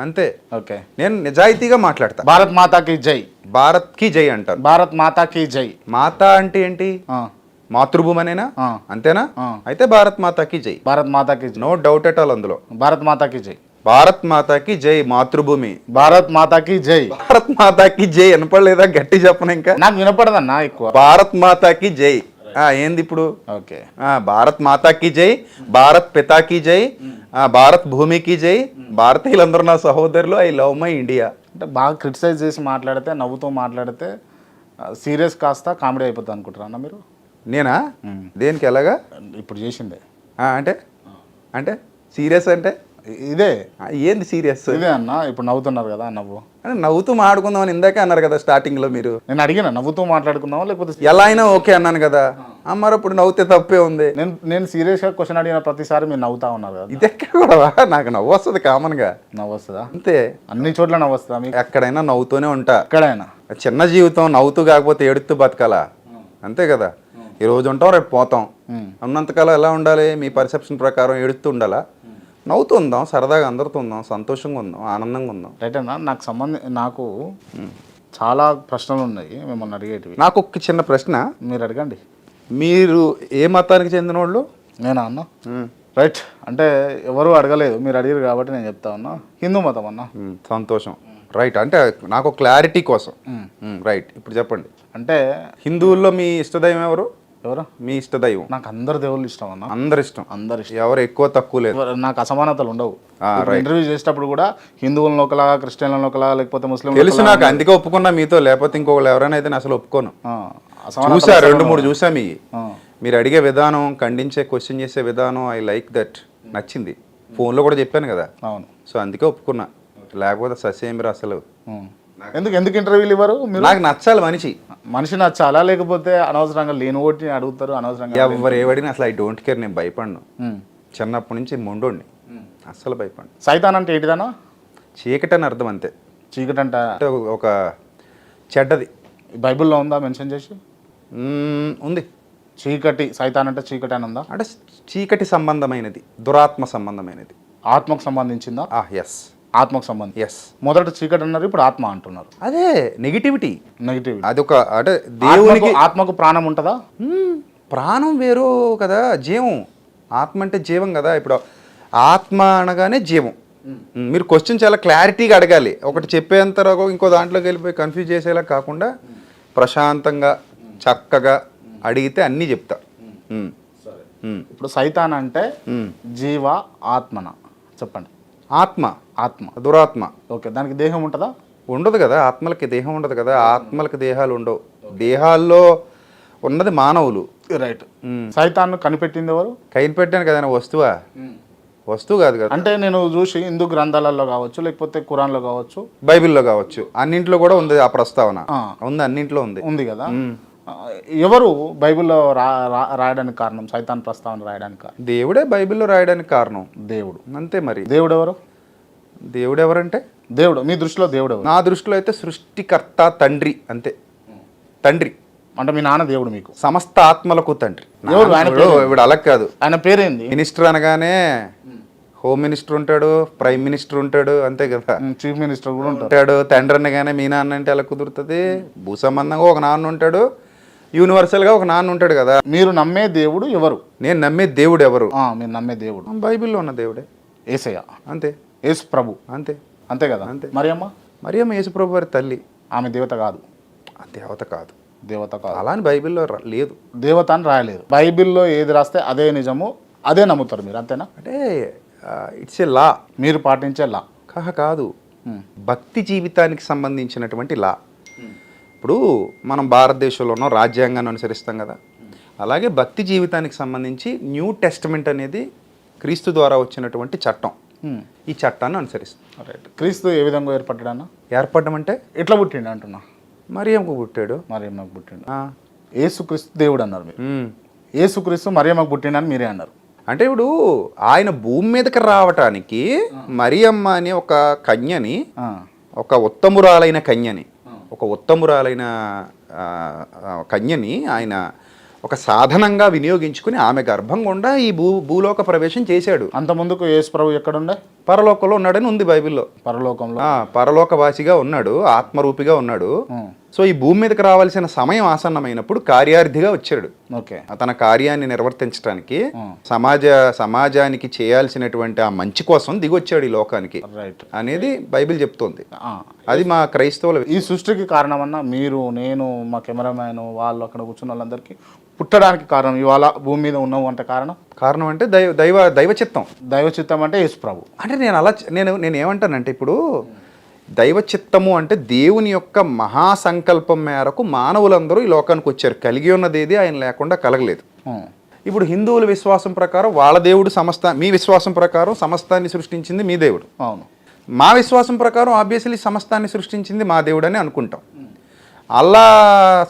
అంతే. ఓకే, నేను నిజాయితీగా మాట్లాడతా. భారత్ మాతాకి జై. భారత్ కి జై అంటారు. భారత్ మాతాకి జై. మాతా అంటే ఏంటి? మాతృభూమి అనేనా? అంతేనా? అయితే భారత్ మాతాకి జై. భారత్ మాతాకి జై, నో డౌట్ ఎట్ ఆల్ అందులో. భారత్ మాతాకి జై. భారత్ మాతాకి జై. మాతృభూమి. భారత్ మాతాకి జై. భారత్ మాతాకి జై వినపడలేదా? గట్టి చెప్పను. ఇంకా నాకు వినపడదన్నా ఎక్కువ. భారత్ మాతాకి జై ఏంది ఇప్పుడు? ఓకే, భారత్ మాతాకి జై, భారత్ పితాకి జై, భారత్ భూమికి జై. భారతీయులందరూ నా సహోదరులు. I love my India. అంటే బాగా క్రిటిసైజ్ చేసి మాట్లాడితే, నవ్వుతూ మాట్లాడితే సీరియస్ కాస్త కామెడీ అయిపోతుంది అనుకుంటారా అన్న మీరు? నేనా? దేనికి? ఎలాగా? ఇప్పుడు చేసిందే అంటే సీరియస్ అంటే ఇదే ఏంది సీరియస్? ఇదే అన్న, ఇప్పుడు నవ్వుతున్నారు కదా నవ్వు. అంటే నవ్వుతూ మాట్లాడుకుందామని ఇందాకే అన్నారు కదా స్టార్టింగ్లో మీరు. నేను అడిగిన నవ్వుతూ మాట్లాడుకుందామా లేకపోతే ఎలా అయినా ఓకే అన్నాను కదా. మరి ఇప్పుడు నవ్వుతే తప్పే ఉంది. నేను సీరియస్గా క్వశ్చన్ అడిగిన ప్రతిసారి మీరు నవ్వుతా ఉన్నారు కదా. ఇదెక్కడ కూడా నాకు నవ్వు వస్తుంది కామన్గా. నవ్వు వస్తుందా? అంతే, అన్ని చోట్ల నవ్వు వస్తుందా మీకు? ఎక్కడైనా నవ్వుతూనే ఉంటా. ఎక్కడైనా చిన్న జీవితం, నవ్వుతూ కాకపోతే ఏడుతూ బతకాలా, అంతే కదా. ఈ రోజు ఉంటాం, రేపు పోతాం. ఉన్నంతకాలం ఎలా ఉండాలి? మీ పర్సెప్షన్ ప్రకారం ఏడుస్తూ ఉండాలా? నవ్వుతూ ఉందాం, సరదాగా అందరితో ఉందాం, సంతోషంగా ఉందాం, ఆనందంగా ఉందాం. రైట్ అన్న. నాకు చాలా ప్రశ్నలు ఉన్నాయి మిమ్మల్ని అడిగేటివి. నాకు ఒక చిన్న ప్రశ్న. మీరు అడగండి. మీరు ఏ మతానికి చెందిన వాళ్ళు? నేనా అన్న? రైట్, అంటే ఎవరు అడగలేదు, మీరు అడిగారు కాబట్టి నేను చెప్తా ఉన్నా. హిందూ మతం అన్న. సంతోషం. రైట్, అంటే నాకు క్లారిటీ కోసం. రైట్, ఇప్పుడు చెప్పండి. అంటే హిందువుల్లో మీ ఇష్టదైవం ఎవరు? ఎవరు మీ ఇష్టదైవం? నాకు అందరు దేవుళ్ళు ఇష్టం అన్న. అందరు ఇష్టం. ఎవరు ఎక్కువ తక్కువ లేదు. నాకు అసమానతలు ఉండవు. ఇంటర్వ్యూ చేసేటప్పుడు కూడా హిందువులను ఒకలాగా, క్రిస్టియన్లను ఒకలాగా, లేకపోతే ముస్లిం తెలుసు నాకు, అందుకే ఒప్పుకున్నా మీతో. లేకపోతే ఇంకొకరు ఎవరైనా అయితే నేను అసలు ఒప్పుకోను. చూసా, 2-3 చూసా. మీరు అడిగే విధానం, ఖండించే క్వశ్చన్ చేసే విధానం, ఐ లైక్ దట్, నచ్చింది. ఫోన్లో కూడా చెప్పాను కదా. అవును. సో అందుకే ఒప్పుకున్నా, లేకపోతే ససేమిరా అసలు. ఎందుకు ఇంటర్వ్యూలు ఇవ్వరు మీరు? నాకు నచ్చాలి మనిషి నచ్చాలా, లేకపోతే అనవసరంగా లేని ఓటిని అడుగుతారు అనవసరంగా? ఎవరు ఏవడినా అసలు ఐ డోంట్ కేర్. నేను భయపడను. చిన్నప్పటి నుంచి మొండోండి, అస్సలు భయపడను. సైతాన్ అంటే ఏంటిదన్నా? చీకటి అని అర్థం, అంతే. చీకటి అంటే ఒక చెడ్డది. బైబిల్లో ఉందా మెన్షన్ చేసి? ఉంది. చీకటి, సైతాన్ అంటే చీకటి అని ఉందా? అంటే చీకటి సంబంధమైనది, దురాత్మ సంబంధమైనది. ఆత్మకు సంబంధించిందా? ఎస్, ఆత్మకు సంబంధం. ఎస్. మొదట చీకటి అన్నారు, ఇప్పుడు ఆత్మ అంటున్నారు. అదే నెగిటివిటీ. అదొక, అంటే దేవునికి ఆత్మకు ప్రాణం ఉంటుందా? ప్రాణం వేరు కదా, జీవం. ఆత్మ అంటే జీవం కదా. ఇప్పుడు ఆత్మ అనగానే జీవం. మీరు క్వశ్చన్ చాలా క్లారిటీగా అడగాలి. ఒకటి చెప్పేంత ఇంకో దాంట్లోకి వెళ్ళిపోయి కన్ఫ్యూజ్ చేసేలా కాకుండా ప్రశాంతంగా చక్కగా అడిగితే అన్నీ చెప్తా. ఇప్పుడు సైతాన్ అంటే జీవ, ఆత్మన చెప్పండి. ఆత్మ, దురాత్మ. ఓకే, దానికి దేహం ఉంటుందా? ఉండదు కదా. ఆత్మలకి దేహం ఉండదు కదా. ఆత్మలకి దేహాలు ఉండవు. దేహాల్లో ఉన్నది మానవులు. రైట్. సైతాన్ కనిపెట్టింది ఎవరు? కనిపెట్టాను కదా. వస్తువు కాదు కదా. అంటే నేను చూసి హిందూ గ్రంథాలలో కావచ్చు, లేకపోతే ఖురాన్లో కావచ్చు, బైబిల్లో కావచ్చు, అన్నింట్లో కూడా ఉంది ఆ ప్రస్తావన. ఉంది, అన్నింట్లో ఉంది కదా. ఎవరు బైబిల్లో రాయడానికి కారణం? సైతాన్ ప్రస్తావన రాయడానికి కారణం దేవుడే. బైబిల్లో రాయడానికి కారణం దేవుడు, అంతే. మరి దేవుడు ఎవరు? దేవుడు ఎవరంటే? దేవుడు మీ దృష్టిలో దేవుడు ఎవరు? నా దృష్టిలో అయితే సృష్టికర్త, తండ్రి, అంతే. తండ్రి అంటే మీ నాన్న దేవుడు మీకు? సమస్త ఆత్మలకు తండ్రి. ఇప్పుడు అలా కాదు. ఆయన పేరేంది? మినిస్టర్ అనగానే హోమ్ మినిస్టర్ ఉంటాడు, ప్రైమ్ మినిస్టర్ ఉంటాడు, అంతే కదా. చీఫ్ మినిస్టర్ కూడా ఉంటాడు. తండ్రి అనగానే మీ నాన్న అంటే ఎలా కుదురుతుంది? భూ సంబంధంగా ఒక నాన్న ఉంటాడు, యూనివర్సల్గా ఒక నాన్న ఉంటాడు కదా. మీరు నమ్మే దేవుడు ఎవరు? నేను నమ్మే దేవుడు ఎవరు? మీరు నమ్మే దేవుడు బైబిల్లో ఉన్న దేవుడే, యేసయ్య, అంతే. యేసు ప్రభు, అంతే. అంతే కదా. అంతే. మరియమ్మ యేసు ప్రభు వారి తల్లి. ఆమె దేవత కాదు. దేవత కాదు అలా అని బైబిల్లో లేదు. దేవత అని రాయలేదు. బైబిల్లో ఏది రాస్తే అదే నిజము, అదే నమ్ముతారు మీరు, అంతేనా? అంటే ఇట్స్ ఏ లా. మీరు పాటించే లా కాదు, భక్తి జీవితానికి సంబంధించినటువంటి లా. ఇప్పుడు మనం భారతదేశంలో ఉన్న రాజ్యాంగాన్ని అనుసరిస్తాం కదా, అలాగే భక్తి జీవితానికి సంబంధించి న్యూ టెస్టమెంట్ అనేది క్రీస్తు ద్వారా వచ్చినటువంటి చట్టం. ఈ చట్టాన్ని అనుసరిస్తాం. రైట్. క్రీస్తు ఏ విధంగా ఏర్పడ్డాడన్నా? ఏర్పడడం అంటే ఎట్లా పుట్టిండు అంటున్నా? మరియమ్మకు పుట్టాడు. మరియమ్మకు పుట్టిండు. యేసుక్రీస్తు దేవుడు అన్నారు మీరు. యేసుక్రీస్తు మరియమ్మకు పుట్టిండని మీరే అన్నారు. అంటే ఇప్పుడు ఆయన భూమి మీదకి రావటానికి మరియమ్మ అనే ఒక కన్యని, ఒక ఉత్తమురాలైన కన్యని ఆయన ఒక సాధనంగా వినియోగించుకుని ఆమె గర్భం గుండా ఈ భూలోక ప్రవేశం చేశాడు. అంత ముందుకు యేసు ప్రభు ఎక్కడుండే? పరలోకంలో ఉన్నాడని ఉంది బైబిల్లో. పరలోకంలో పరలోకవాసిగా ఉన్నాడు, ఆత్మరూపిగా ఉన్నాడు. సో ఈ భూమి మీదకి రావాల్సిన సమయం ఆసన్నమైనప్పుడు కార్యార్థిగా వచ్చాడు. ఓకే. తన కార్యాన్ని నిర్వర్తించడానికి సమాజానికి చేయాల్సినటువంటి ఆ మంచి కోసం దిగొచ్చాడు ఈ లోకానికి అనేది బైబిల్ చెప్తోంది. అది మా క్రైస్తవుల ఈ సృష్టికి కారణమన్నా మీరు, నేను, మా కెమెరామ్యాన్, వాళ్ళు అక్కడ కూర్చున్న వాళ్ళందరికీ పుట్టడానికి కారణం, ఇవాళ భూమి మీద ఉన్నావు అంటే కారణం అంటే దైవచిత్తం. దైవచిత్తం అంటే యేసు ప్రభు. అంటే నేను ఏమంటానంటే, ఇప్పుడు దైవచిత్తము అంటే దేవుని యొక్క మహాసంకల్పం మేరకు మానవులందరూ ఈ లోకానికి వచ్చారు. కలిగి ఉన్నది ఏది ఆయన లేకుండా కలగలేదు. ఇప్పుడు హిందువుల విశ్వాసం ప్రకారం వాళ్ళ దేవుడు మీ విశ్వాసం ప్రకారం సమస్తాన్ని సృష్టించింది మీ దేవుడు. అవును. మా విశ్వాసం ప్రకారం ఆబ్వియస్లీ సమస్తాన్ని సృష్టించింది మా దేవుడు అని అనుకుంటాం. అల్లా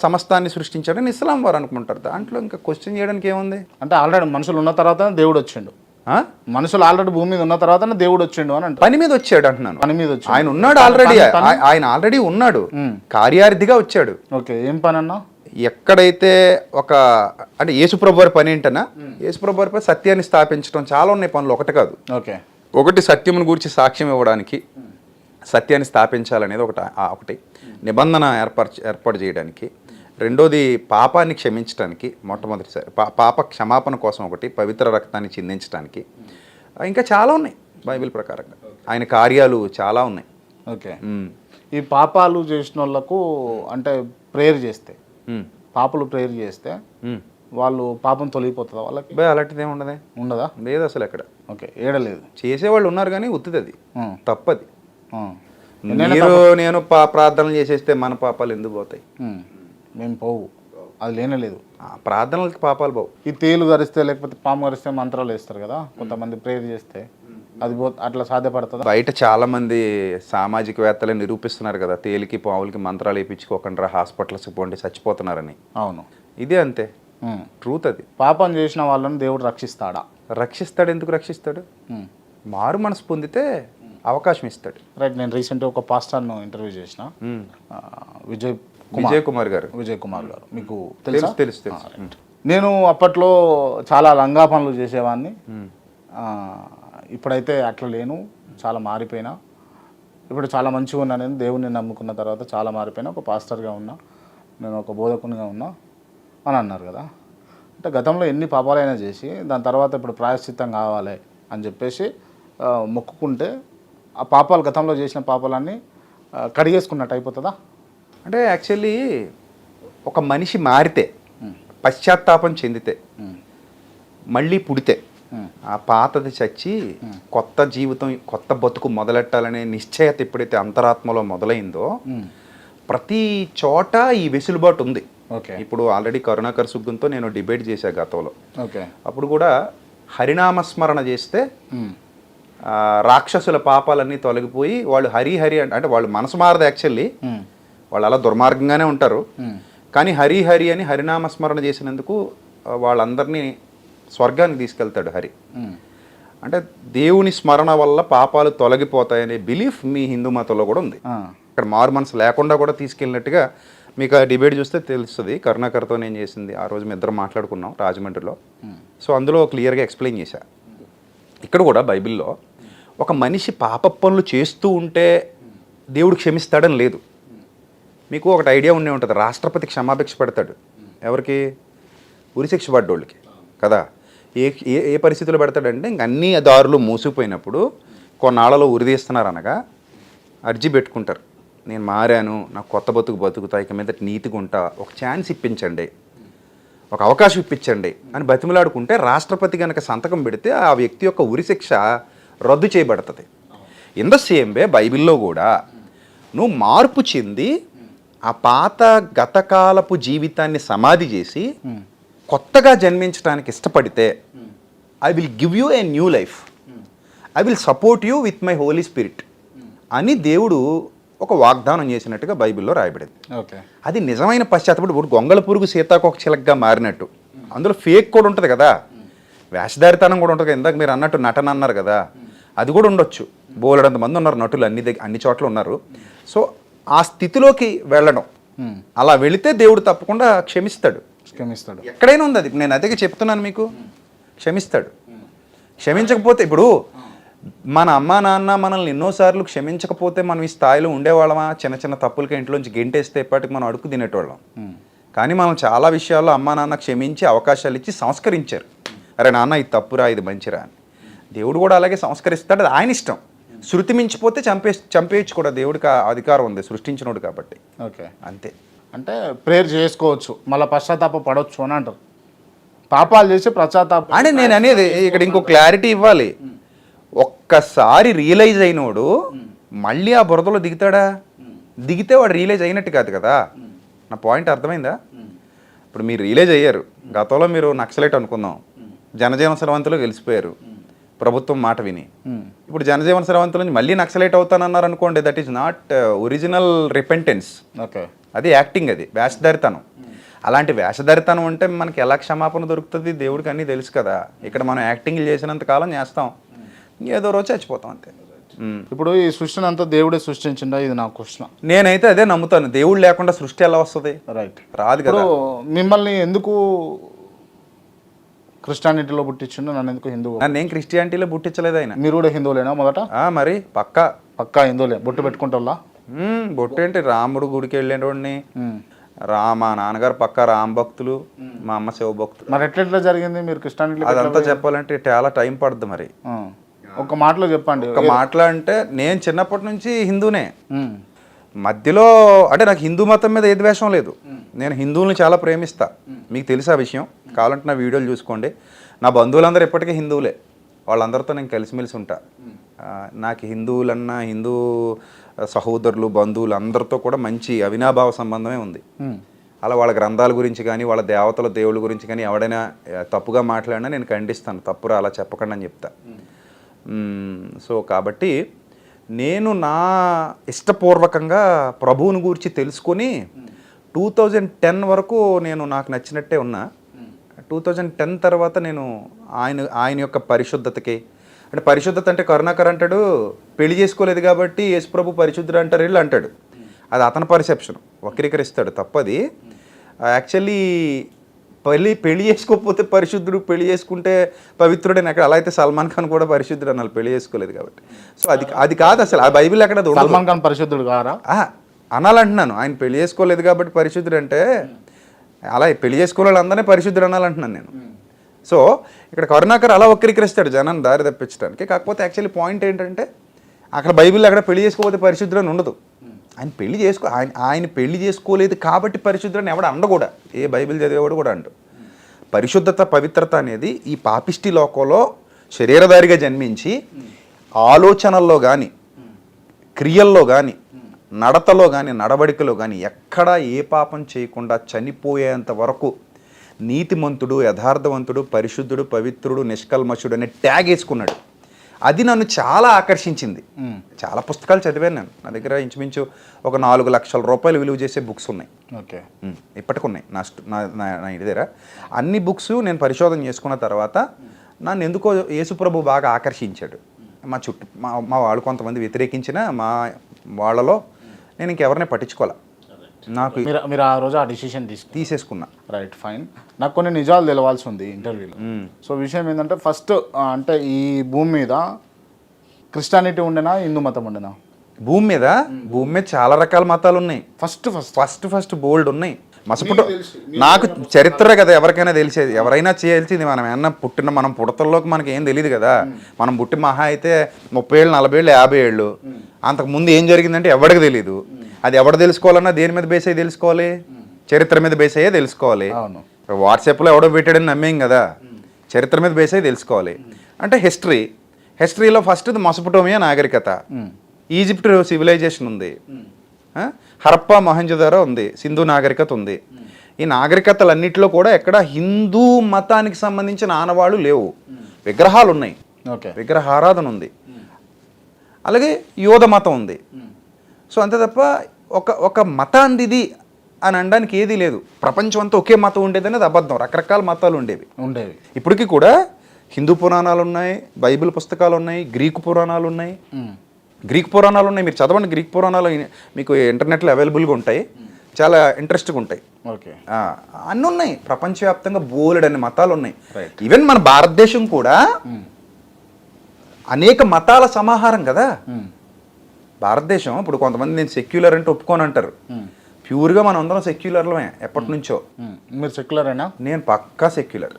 సమస్తాన్ని సృష్టించాడని ఇస్లాం వారు అనుకుంటారు. దాంట్లో ఇంకా క్వశ్చన్ చేయడానికి ఏముంది? అంటే ఆల్రెడీ మనుషులు ఉన్న తర్వాత దేవుడు వచ్చిండు. మనుషులు ఆల్రెడీ భూమి మీద ఉన్న తర్వాత దేవుడు వచ్చిండు అని అంటే పని మీద వచ్చాడు అంటున్నాను. పని మీద వచ్చాడు. ఆయన ఉన్నాడు ఆల్రెడీ. ఆయన ఆల్రెడీ ఉన్నాడు, కార్యార్థిగా వచ్చాడు. ఓకే, ఏం పని అన్నా? ఎక్కడైతే అంటే యేసుప్రభు వారి పని ఏంటన్నా, యేసుప్రభు వారి పని సత్యాన్ని స్థాపించడం. చాలా ఉన్నాయి పనులు, ఒకటి కాదు. ఓకే, ఒకటి సత్యమును గురించి సాక్ష్యం ఇవ్వడానికి, సత్యాన్ని స్థాపించాలనేది ఒకటి నిబంధన ఏర్పాటు చేయడానికి. రెండోది పాపాన్ని క్షమించడానికి, మొట్టమొదటిసారి పాప క్షమాపణ కోసం ఒకటి, పవిత్ర రక్తాన్ని చిందించడానికి. ఇంకా చాలా ఉన్నాయి బైబిల్ ప్రకారంగా ఆయన కార్యాలు చాలా ఉన్నాయి. ఓకే, ఈ పాపాలు చేసిన వాళ్ళకు అంటే ప్రేయర్ చేస్తే, పాపలు ప్రేయర్ చేస్తే వాళ్ళు పాపం తొలగిపోతుందా వాళ్ళకి? అలాంటిది ఏమి ఉండదా? లేదు అసలు ఎక్కడ. ఓకే, ఏడలేదు. చేసేవాళ్ళు ఉన్నారు కానీ ఉత్తుది, అది తప్పది. నేను ప్రార్థనలు చేసేస్తే మన పాపాలు ఎందుకు పోతాయి? మేము పోవు, అది లేనలేదు. ప్రార్థనలకి పాపాలు పోవు. ఈ తేలు గరిస్తే లేకపోతే పాము గరిస్తే మంత్రాలు వేస్తారు కదా కొంతమంది, ప్రేయర్ చేస్తే అది అట్లా సాధ్యపడుతుంది. బయట చాలా మంది సామాజికవేత్తలు నిరూపిస్తున్నారు కదా, తేలికి పావులకి మంత్రాలు వేయించుకోకుండా హాస్పిటల్స్కి పోండి చచ్చిపోతున్నారని. అవును, ఇదే అంతే, ట్రూత్ అది. పాపం చేసిన వాళ్ళని దేవుడు రక్షిస్తాడా? రక్షిస్తాడు. ఎందుకు రక్షిస్తాడు? మారు మనసు పొందితే అవకాశం ఇస్తాడు. రైట్. నేను రీసెంట్గా ఒక పాస్టర్ను ఇంటర్వ్యూ చేసిన, విజయ్ కుమార్ గారు. మీకు తెలుసు. నేను అప్పట్లో చాలా లంగా పనులు చేసేవాడిని. ఇప్పుడైతే అట్లా లేను, చాలా మారిపోయినా. ఇప్పుడు చాలా మంచిగా ఉన్నా. నేను దేవుడిని నమ్ముకున్న తర్వాత చాలా మారిపోయినా. ఒక పాస్టర్గా ఉన్నా, నేను ఒక బోధకునిగా ఉన్నా అని అన్నారు కదా. అంటే గతంలో ఎన్ని పాపాలైనా చేసి దాని తర్వాత ఇప్పుడు ప్రాయశ్చిత్తం కావాలి అని చెప్పేసి మొక్కుకుంటే ఆ పాపాలు, గతంలో చేసిన పాపాలన్నీ కడిగేసుకున్నట్టు అయిపోతుందా? అంటే యాక్చువల్లీ ఒక మనిషి మారితే, పశ్చాత్తాపం చెందితే, మళ్ళీ పుడితే, ఆ పాతది చచ్చి కొత్త జీవితం, కొత్త బతుకు మొదలెట్టాలనే నిశ్చయత ఎప్పుడైతే అంతరాత్మలో మొదలైందో, ప్రతి చోట ఈ వెసులుబాటు ఉంది. ఇప్పుడు ఆల్రెడీ కరుణాకర్ సుగ్గుంతో నేను డిబేట్ చేశా గతంలో. అప్పుడు కూడా హరినామస్మరణ చేస్తే రాక్షసుల పాపాలన్నీ తొలగిపోయి వాళ్ళు హరి అంటే వాళ్ళు మనసు మారదు యాక్చువల్లీ, వాళ్ళు అలా దుర్మార్గంగానే ఉంటారు. కానీ హరి అని హరినామస్మరణ చేసినందుకు వాళ్ళందరినీ స్వర్గానికి తీసుకెళ్తాడు హరి. అంటే దేవుని స్మరణ వల్ల పాపాలు తొలగిపోతాయనే బిలీఫ్ మీ హిందూ మతంలో కూడా ఉంది. ఇక్కడ మారు మనసు లేకుండా కూడా తీసుకెళ్ళినట్టుగా మీకు ఆ డిబేట్ చూస్తే తెలుస్తుంది. కరుణాకర్తో నేను చేసింది ఆ రోజు, మీ ఇద్దరం మాట్లాడుకున్నాం రాజమండ్రిలో. సో అందులో క్లియర్గా ఎక్స్ప్లెయిన్ చేశా. ఇక్కడ కూడా బైబిల్లో ఒక మనిషి పాప పనులు చేస్తూ ఉంటే దేవుడు క్షమిస్తాడని లేదు. మీకు ఒకటి ఐడియా ఉండే ఉంటుంది, రాష్ట్రపతి క్షమాభిక్ష పెడతాడు. ఎవరికి? ఉరిశిక్ష పడ్డోళ్ళకి కదా. ఏ పరిస్థితుల్లో పెడతాడంటే, ఇంక అన్ని దారులు మూసిపోయినప్పుడు కొన్నాళ్ళలో ఉరిదీస్తున్నారు అనగా అర్జీ పెట్టుకుంటారు. నేను మారాను, నాకు కొత్త బతుకుతా, ఇక మీద నీతిగా ఉంటా, ఒక ఛాన్స్ ఇప్పించండి, ఒక అవకాశం ఇప్పించండి అని బతిమలాడుకుంటే రాష్ట్రపతి కనుక సంతకం పెడితే ఆ వ్యక్తి యొక్క ఉరిశిక్ష రద్దు చేయబడుతుంది. ఇన్ ద సేమ్ వే బైబిల్లో కూడా నువ్వు మార్పు చెంది ఆ పాత గతకాలపు జీవితాన్ని సమాధి చేసి కొత్తగా జన్మించడానికి ఇష్టపడితే, I will give you a new life, I will support you with my Holi spirit అని దేవుడు ఒక వాగ్దానం చేసినట్టుగా బైబిల్లో రాయబడింది. అది నిజమైన పశ్చాత్తాపం. ఇప్పుడు గొంగళ పురుగు సీతాకోక చిలకగా మారినట్టు అందులో ఫేక్ కూడా ఉంటుంది కదా, వేషధారితనం కూడా ఉంటుంది కదా. ఇందాక మీరు అన్నట్టు నటన అన్నారు కదా, అది కూడా ఉండొచ్చు. బోలెడంత మంది ఉన్నారు నటులు, అన్ని చోట్ల ఉన్నారు. సో ఆ స్థితిలోకి వెళ్ళడం, అలా వెళితే దేవుడు తప్పకుండా క్షమిస్తాడు. ఎక్కడైనా ఉంది అది. నేను అదే చెప్తున్నాను మీకు, క్షమిస్తాడు. క్షమించకపోతే, ఇప్పుడు మన అమ్మా నాన్న మనల్ని ఎన్నోసార్లు క్షమించకపోతే మనం ఈ స్థాయిలో ఉండేవాళ్ళమా? చిన్న చిన్న తప్పులకి ఇంట్లోంచి గెంటేస్తే ఎప్పటికి మనం అడుగు తినేటోళ్ళం. కానీ మనం చాలా విషయాల్లో అమ్మా నాన్న క్షమించి అవకాశాలు ఇచ్చి సంస్కరించారు. అరే నాన్న ఇది తప్పురా, ఇది మంచిరా అని. దేవుడు కూడా అలాగే సంస్కరిస్తాడు, అది ఆయన ఇష్టం. శృతి మించిపోతే చంపేయచ్చు కూడా. దేవుడికి అధికారం ఉంది, సృష్టించినోడు కాబట్టి. అంతే. అంటే ప్రేయర్ చేసుకోవచ్చు, మళ్ళీ పశ్చాత్తాప పడవచ్చు అని అంటారు. పాపాలు చేసి పశ్చాత్తాప అంటే నేను అనేది ఇక్కడ ఇంకో క్లారిటీ ఇవ్వాలి. ఒక్కసారి రియలైజ్ అయినోడు మళ్ళీ ఆ బురదలో దిగుతాడా? దిగితే వాడు రియలైజ్ అయినట్టు కాదు కదా. నా పాయింట్ అర్థమైందా? ఇప్పుడు మీరు రిలీజ్ అయ్యారు, గతంలో మీరు నక్సలైట్ అనుకుందాం, జనజీవన స్రవంతిలో గెలిచిపోయారు ప్రభుత్వం మాట విని. ఇప్పుడు జనజీవన స్రవంతి నుంచి మళ్ళీ నక్సలైట్ అవుతానన్నారు అనుకోండి, that is not original repentance. Okay, అది యాక్టింగ్, అది వేషధారితనం. అలాంటి వేషధారితనం అంటే మనకి ఎలా క్షమాపణ దొరుకుతుంది? దేవుడికి అన్నీ తెలుసు కదా. ఇక్కడ మనం యాక్టింగ్లు చేసినంత కాలం చేస్తాం, ఏదో రోజు చచ్చిపోతాం అంతే. ఇప్పుడు ఈ సృష్టిని అంతా దేవుడే సృష్టించిండా? ఇది నా క్వశ్చన్. నేనైతే అదే నమ్ముతాను. దేవుడు లేకుండా సృష్టి ఎలా వస్తుంది? రైట్, రాదు కదా. మిమ్మల్ని ఎందుకు క్రిస్టియానిటీలో పుట్టించిండు, నన్ను ఎందుకు హిందూ? నన్ను ఏం క్రిస్టియానిటీలో పుట్టించలేదు ఆయన. మీరు కూడా హిందువులేనా మొదట? మరి పక్కా పక్కా హిందువులే. బొట్టు పెట్టుకుంటా? బొట్టు ఏంటి, రాముడు గుడికి వెళ్ళేటోడిని. మా నాన్నగారు పక్కా రామ్ భక్తులు, మా అమ్మ శివ భక్తులు. మరి ఎట్లా జరిగింది మీరు క్రిస్టియానిటీ? అదంతా చెప్పాలంటే చాలా టైం పడుతుంది. మరి ఒక మాటలో చెప్పండి. ఒక మాటలో అంటే నేను చిన్నప్పటి నుంచి హిందూనే. మధ్యలో అంటే నాకు హిందూ మతం మీద ఏ ద్వేషం లేదు. నేను హిందువుల్ని చాలా ప్రేమిస్తా, మీకు తెలుసు ఆ విషయం. కావాలంటే నా వీడియోలు చూసుకోండి. నా బంధువులందరూ ఎప్పటికీ హిందువులే, వాళ్ళందరితో నేను కలిసిమెలిసి ఉంటా. నాకు హిందువులన్నా, హిందూ సహోదరులు బంధువులు అందరితో కూడా మంచి అవినాభావ సంబంధమే ఉంది. అలా వాళ్ళ గ్రంథాల గురించి కానీ, వాళ్ళ దేవతల దేవుళ్ళ గురించి కానీ ఎవడైనా తప్పుగా మాట్లాడినా నేను ఖండిస్తాను. తప్పురా, అలా చెప్పకండి అని చెప్తా. సో కాబట్టి నేను నా ఇష్టపూర్వకంగా ప్రభువుని గురించి తెలుసుకొని 2010 వరకు నేను నాకు నచ్చినట్టే ఉన్నా. 2010 తర్వాత నేను ఆయన యొక్క పరిశుద్ధతకి, అంటే పరిశుద్ధత అంటే కరుణాకర్ అంటాడు పెళ్లి చేసుకోలేదు కాబట్టి యేసుప్రభు పరిశుద్ధుడు అంటారు వీళ్ళు అంటాడు. అది అతని పర్సెప్షన్, వక్రీకరిస్తాడు, తప్పది. యాక్చువల్లీ పెళ్లి చేసుకోకపోతే పరిశుద్ధుడు, పెళ్లి చేసుకుంటే పవిత్రుడని అక్కడ. అలా అయితే సల్మాన్ ఖాన్ కూడా పరిశుద్ధుడు అన్నారు, పెళ్లి చేసుకోలేదు కాబట్టి. సో అది కాదు అసలు, ఆ బైబిల్ ఎక్కడ సల్మాన్ ఖాన్ పరిశుద్ధుడు కారా అనాలంటున్నాను. ఆయన పెళ్లి చేసుకోలేదు కాబట్టి పరిశుద్ధుడు అంటే, అలా పెళ్లి చేసుకోవాలి వాళ్ళందరినీ పరిశుద్ధుడు అనాలంటున్నాను నేను. సో ఇక్కడ కరుణాకర్ అలా వక్రీకరిస్తాడు జనాన్ని దారి తప్పించడానికి. కాకపోతే యాక్చువల్లీ పాయింట్ ఏంటంటే, అక్కడ బైబిల్ అక్కడ పెళ్లి చేసుకోకపోతే పరిశుద్ధుడు అని ఉండదు. ఆయన పెళ్లి చేసుకోలేదు కాబట్టి పరిశుద్ధుడు అని ఎవడు అండ కూడా, ఏ బైబిల్ చదివేవాడు కూడా అండు. పరిశుద్ధత, పవిత్రత అనేది ఈ పాపిష్టి లోకంలో శరీరధారిగా జన్మించి ఆలోచనల్లో కానీ, క్రియల్లో కానీ, నడతలో కానీ, నడవడికలో కానీ ఎక్కడా ఏ పాపం చేయకుండా చనిపోయేంత వరకు నీతిమంతుడు, యథార్థవంతుడు, పరిశుద్ధుడు, పవిత్రుడు, నిష్కల్మషుడు అనే ట్యాగ్ వేసుకున్నాడు. అది నన్ను చాలా ఆకర్షించింది. చాలా పుస్తకాలు చదివాను నేను. నా దగ్గర ఇంచుమించు ఒక 4 లక్షల రూపాయలు విలువ చేసే బుక్స్ ఉన్నాయి. ఓకే, ఇప్పటికి ఉన్నాయి నా ఇంటి దగ్గర. అన్ని బుక్స్ నేను పరిశోధన చేసుకున్న తర్వాత నన్ను ఎందుకో యేసుప్రభు బాగా ఆకర్షించాడు. మా చుట్టూ మా వాళ్ళు కొంతమంది వ్యతిరేకించిన మా వాళ్ళలో నేను ఇంకెవరిని పట్టించుకోలే. నాకు మీరు ఆ రోజు ఆ డిసిషన్ తీసేసుకున్నా. Right, fine. నాకు కొన్ని నిజాలు తెలవాల్సి ఉంది ఇంటర్వ్యూలో. సో విషయం ఏంటంటే, ఫస్ట్ అంటే ఈ భూమి మీద క్రిస్టియానిటీ ఉండేనా, హిందూ మతం ఉండేనా? భూమి మీద చాలా రకాల మతాలు ఉన్నాయి. ఫస్ట్ బోల్డ్ ఉన్నాయి. మసపుట నాకు చరిత్ర కదా ఎవరికైనా తెలిసేది, ఎవరైనా చేయాల్సింది. మనం పుడతల్లోకి మనకి ఏం తెలియదు కదా. మనం పుట్టి మహా అయితే 30 ఏళ్ళు, 40 ఏళ్ళు, 50 ఏళ్ళు. అంతకుముందు ఏం జరిగిందంటే ఎవరికి తెలియదు. అది ఎవరు తెలుసుకోవాలన్నా దేని మీద బేస్ అయ్యి తెలుసుకోవాలి? చరిత్ర మీద బేస్ అయ్యే తెలుసుకోవాలి. వాట్సాప్లో ఎవడో పెట్టాడని నమ్మేం కదా, చరిత్ర మీద బేస్ అయ్యి తెలుసుకోవాలి. అంటే హిస్టరీలో ఫస్ట్ మెసొపొటేమియా నాగరికత, ఈజిప్ట్ సివిలైజేషన్ ఉంది, హరప్పా మొహంజోదారో ఉంది, సింధు నాగరికత ఉంది. ఈ నాగరికతలన్నింటిలో కూడా ఎక్కడ హిందూ మతానికి సంబంధించిన ఆనవాళ్ళు లేవు. విగ్రహాలు ఉన్నాయి, విగ్రహారాధన ఉంది, అలాగే యోధ మతం ఉంది. సో అంతే తప్ప ఒక మతాందిది అని అనడానికి ఏదీ లేదు. ప్రపంచం అంతా ఒకే మతం ఉండేది అనేది అబద్ధం. రకరకాల మతాలు ఉండేవి. ఇప్పటికీ కూడా హిందూ పురాణాలు ఉన్నాయి, బైబిల్ పుస్తకాలు ఉన్నాయి, గ్రీకు పురాణాలు ఉన్నాయి. మీరు చదవండి. గ్రీక్ పురాణాలు మీకు ఇంటర్నెట్లో అవైలబుల్గా ఉంటాయి, చాలా ఇంట్రెస్ట్గా ఉంటాయి. అన్నీ ఉన్నాయి. ప్రపంచవ్యాప్తంగా బోలెడన్ని మతాలు ఉన్నాయి. ఈవెన్ మన భారతదేశం కూడా అనేక మతాల సమాహారం కదా భారతదేశం. ఇప్పుడు కొంతమంది నేను సెక్యులర్ అంటే ఒప్పుకొని అంటారు. ప్యూర్గా మనం అందరం సెక్యులర్లమే ఎప్పటి నుంచో. మీరు సెక్యులరేనా? నేను పక్కా సెక్యులర్.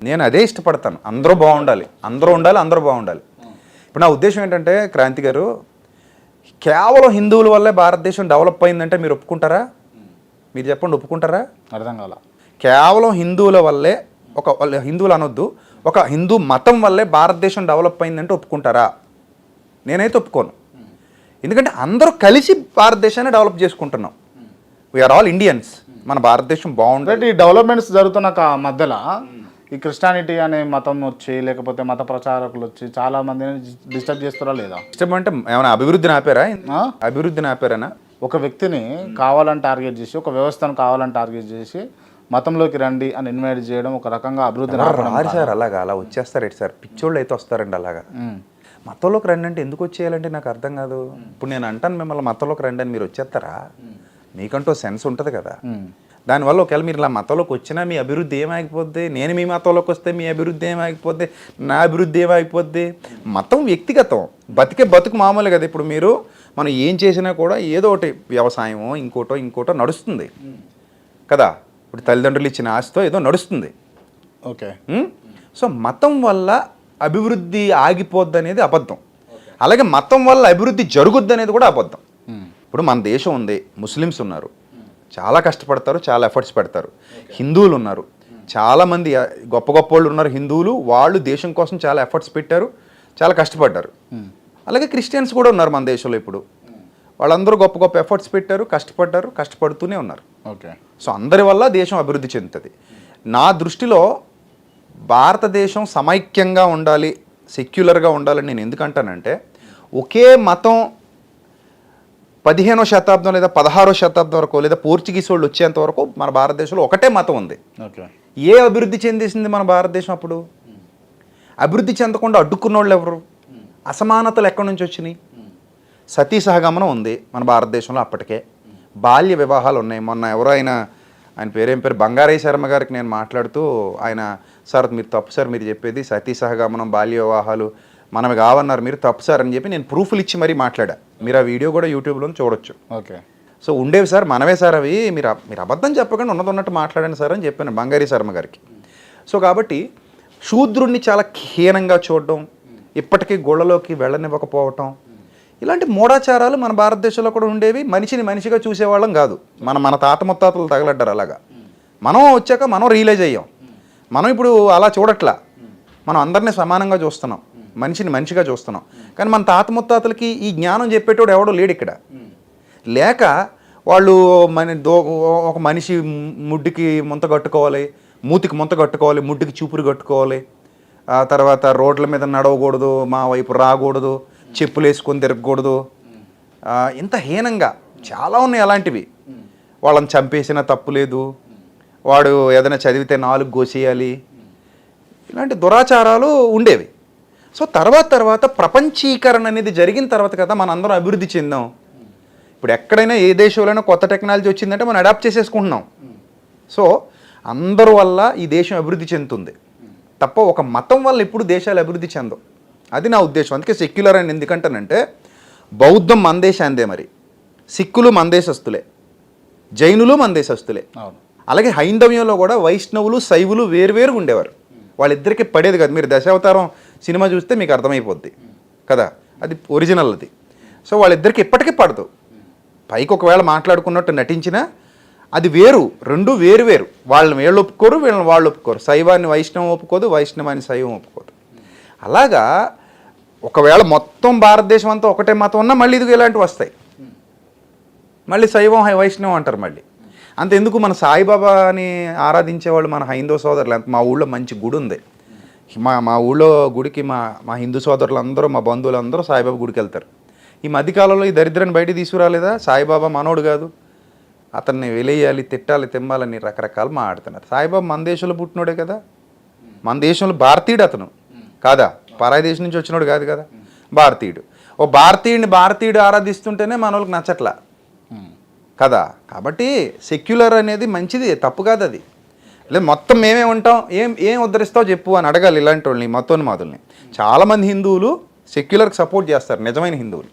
నేను అదే ఇష్టపడతాను. అందరూ బాగుండాలి, అందరూ బాగుండాలి. ఇప్పుడు నా ఉద్దేశం ఏంటంటే, క్రాంతి గారు, కేవలం హిందువుల వల్లే భారతదేశం డెవలప్ అయిందంటే మీరు ఒప్పుకుంటారా? మీరు చెప్పండి, ఒప్పుకుంటారా? అర్థం కాల. కేవలం హిందువుల వల్లే, హిందువులు అనొద్దు, ఒక హిందూ మతం వల్లే భారతదేశం డెవలప్ అయిందంటే ఒప్పుకుంటారా? నేనైతే ఒప్పుకోను. ఎందుకంటే అందరూ కలిసి భారతదేశాన్ని డెవలప్ చేసుకుంటున్నాం. We are all Indians. మన భారతదేశం బాగుండాలి. అంటే ఈ డెవలప్మెంట్స్ జరుగుతున్న మధ్యలో ఈ క్రిస్టియానిటీ అనే మతం వచ్చి లేకపోతే మత ప్రచారకులు వచ్చి చాలా మందిని డిస్టర్బ్ చేస్తారా లేదా? ఇష్టం అంటే ఏమైనా అభివృద్ధిని ఆపారా? ఆ? అభివృద్ధిని ఆపారనా? ఒక వ్యక్తిని కావాలని టార్గెట్ చేసి, ఒక వ్యవస్థను కావాలని టార్గెట్ చేసి మతంలోకి రండి అని ఇన్వైట్ చేయడం ఒక రకంగా అభివృద్ధి రారు సార్, అలాగా అలా వచ్చేస్తారు సార్, పిచ్చోళ్ళు అయితే వస్తారండి అలాగా. మతంలోకి రండి అంటే ఎందుకు వచ్చేయాలంటే నాకు అర్థం కాదు. ఇప్పుడు నేను అంటాను మిమ్మల్ని మతంలోకి రండి అని, మీరు వచ్చేస్తారా? మీకంటూ సెన్స్ ఉంటుంది కదా. దానివల్ల ఒకవేళ మీరు ఇలా మతంలోకి వచ్చినా మీ అభివృద్ధి ఏమైపోద్ది? నేను మీ మతంలోకి వస్తే మీ అభివృద్ధి ఏమైపోద్ది? నా అభివృద్ధి ఏమైపోద్ది? మతం వ్యక్తిగతం, బతుకు మామూలు కదా. ఇప్పుడు మనం ఏం చేసినా కూడా ఏదో ఒకటి వ్యవసాయమో ఇంకోటో నడుస్తుంది కదా. ఇప్పుడు తల్లిదండ్రులు ఇచ్చిన ఆశతో ఏదో నడుస్తుంది. ఓకే. సో మతం వల్ల అభివృద్ధి ఆగిపోద్ది అనేది అబద్ధం. అలాగే మతం వల్ల అభివృద్ధి జరుగుద్ది అనేది కూడా అబద్ధం. ఇప్పుడు మన దేశం ఉంది, ముస్లిమ్స్ ఉన్నారు, చాలా కష్టపడతారు, చాలా ఎఫర్ట్స్ పెడతారు. హిందువులు ఉన్నారు, చాలామంది గొప్ప వాళ్ళు ఉన్నారు హిందువులు, వాళ్ళు దేశం కోసం చాలా ఎఫర్ట్స్ పెట్టారు, చాలా కష్టపడ్డారు. అలాగే క్రిస్టియన్స్ కూడా ఉన్నారు మన దేశంలో. ఇప్పుడు వాళ్ళందరూ గొప్ప ఎఫర్ట్స్ పెట్టారు, కష్టపడ్డారు, కష్టపడుతూనే ఉన్నారు. ఓకే. సో అందరి వల్ల దేశం అభివృద్ధి చెందుతుంది. నా దృష్టిలో భారతదేశం సమైక్యంగా ఉండాలి, సెక్యులర్గా ఉండాలని నేను ఎందుకంటానంటే, ఒకే మతం 15వ శతాబ్దం లేదా 16వ శతాబ్దం వరకు లేదా పోర్చుగీస్ వాళ్ళు వచ్చేంత వరకు మన భారతదేశంలో ఒకటే మతం ఉంది. ఏ అభివృద్ధి చెందేసింది మన భారతదేశం? అప్పుడు అభివృద్ధి చెందకుండా అడ్డుకున్న వాళ్ళు ఎవరు? అసమానతలు ఎక్కడి నుంచి వచ్చినాయి? సతీ సహగమనం ఉంది మన భారతదేశంలో అప్పటికే. బాల్య వివాహాలు ఉన్నాయి. మొన్న ఎవరో ఆయన పేరు బంగారయ్య శర్మ గారికి నేను మాట్లాడుతూ ఆయన, సార్ మీరు తప్పు సార్ మీరు చెప్పేది, సతీ సహగమనం బాల్య వివాహాలు మనవి కావన్నారు, మీరు తప్పు సార్ అని చెప్పి నేను ప్రూఫ్లు ఇచ్చి మరీ మాట్లాడా. మీరు ఆ వీడియో కూడా యూట్యూబ్లో చూడొచ్చు. ఓకే. సో ఉండేవి సార్, మనవే సార్ అవి, మీరు అబద్ధం చెప్పకుండా ఉన్నట్టు మాట్లాడండి సార్ అని చెప్పాను బంగారీ శర్మ గారికి. సో కాబట్టి శూద్రుణ్ణి చాలా హీనంగా చూడడం, ఇప్పటికీ గోళ్ళలోకి వెళ్ళనివ్వకపోవటం, ఇలాంటి మూఢాచారాలు మన భారతదేశంలో కూడా ఉండేవి. మనిషిని మనిషిగా చూసేవాళ్ళం కాదు. మన తాత ముత్తాతలు తగలడ్డారు అలాగా. మనం వచ్చాక మనం రియలైజ్ అయ్యాం. మనం ఇప్పుడు అలా చూడట్లా, మనం అందరినీ సమానంగా చూస్తున్నాం, మనిషిని మనిషిగా చూస్తున్నాం. కానీ మన తాత ముత్తాతలకి ఈ జ్ఞానం చెప్పేటోడు ఎవడో లేడు ఇక్కడ. లేక వాళ్ళు ఒక మనిషి ముడ్డుకి ముంత కట్టుకోవాలి, మూతికి ముంత కట్టుకోవాలి, ముడ్డుకి చూపురు కట్టుకోవాలి, ఆ తర్వాత రోడ్ల మీద నడవకూడదు, మా వైపు రాకూడదు, చెప్పులు వేసుకొని తిరగకూడదు, ఇంత హీనంగా చాలా ఉన్నాయి అలాంటివి. వాళ్ళని చంపేసినా తప్పు లేదు, వాడు ఏదైనా చదివితే 4 గోసేయాలి, ఇలాంటి దురాచారాలు ఉండేవి. సో తర్వాత ప్రపంచీకరణ అనేది జరిగిన తర్వాత కదా మనం అందరం అభివృద్ధి చెందాం. ఇప్పుడు ఎక్కడైనా ఏ దేశంలోనైనా కొత్త టెక్నాలజీ వచ్చిందంటే మనం అడాప్ట్ చేసేసుకుంటున్నాం. సో అందరి వల్ల ఈ దేశం అభివృద్ధి చెందుతుంది తప్ప ఒక మతం వల్ల ఎప్పుడు దేశాలు అభివృద్ధి చెందవు. అది నా ఉద్దేశం. అందుకే సెక్యులర్ అని ఎందుకంటానంటే, బౌద్ధం మన దేశాందే, మరి సిక్కులు మన దేశస్తులే, జైనులు మన దేశస్తులే. అలాగే హైందవ్యంలో కూడా వైష్ణవులు శైవులు వేరువేరుగా ఉండేవారు. వాళ్ళిద్దరికీ పడేది కాదు. మీరు దశావతారం సినిమా చూస్తే మీకు అర్థమైపోద్ది కదా, అది ఒరిజినల్ అది. సో వాళ్ళిద్దరికి ఇప్పటికీ పడదు. పైకి ఒకవేళ మాట్లాడుకున్నట్టు నటించినా అది వేరు, రెండు వేరు. వాళ్ళని వీళ్ళు ఒప్పుకోరు, వీళ్ళని వాళ్ళు ఒప్పుకోరు. శైవాన్ని వైష్ణవం ఒప్పుకోదు, వైష్ణవాన్ని శైవం ఒప్పుకోదు. అలాగా ఒకవేళ మొత్తం భారతదేశం అంతా ఒకటే మతం ఉన్నా మళ్ళీ ఇది ఇలాంటివి వస్తాయి. మళ్ళీ శైవం వైష్ణవం అంటారు. మళ్ళీ అంతెందుకు, మన సాయిబాబాని ఆరాధించేవాళ్ళు మన హైందవ సోదరులు అంత. మా ఊళ్ళో మంచి గుడి ఉంది. మా ఊళ్ళో గుడికి మా హిందూ సోదరులు అందరూ, మా బంధువులు అందరూ సాయిబాబా గుడికి వెళ్తారు. ఈ మధ్యకాలంలో ఈ దరిద్రాన్ని బయటికి తీసుకురాలేదా? సాయిబాబా మనోడు కాదు, అతన్ని వెలేయాలి, తిట్టాలి, తిమ్మాలని రకరకాలు మాట్లాడుతున్నారు. సాయిబాబా మన దేశంలో పుట్టినోడే కదా, మన దేశంలో భారతీయుడు అతను కాదా, పరాయి దేశం నుంచి వచ్చినోడు కాదు కదా, భారతీయుడు. ఓ భారతీయుడు ఆరాధిస్తుంటేనే మన వాళ్ళకి నచ్చట్లా కదా. కాబట్టి సెక్యులర్ అనేది మంచిది, తప్పు కాదు అది. లేదు మొత్తం మేమే ఉంటాం, ఏం ఉద్ధరిస్తావు చెప్పు అని అడగాలి ఇలాంటి వాళ్ళని, మతోన్మాదుల్ని. చాలామంది హిందువులు సెక్యులర్కి సపోర్ట్ చేస్తారు, నిజమైన హిందువులు.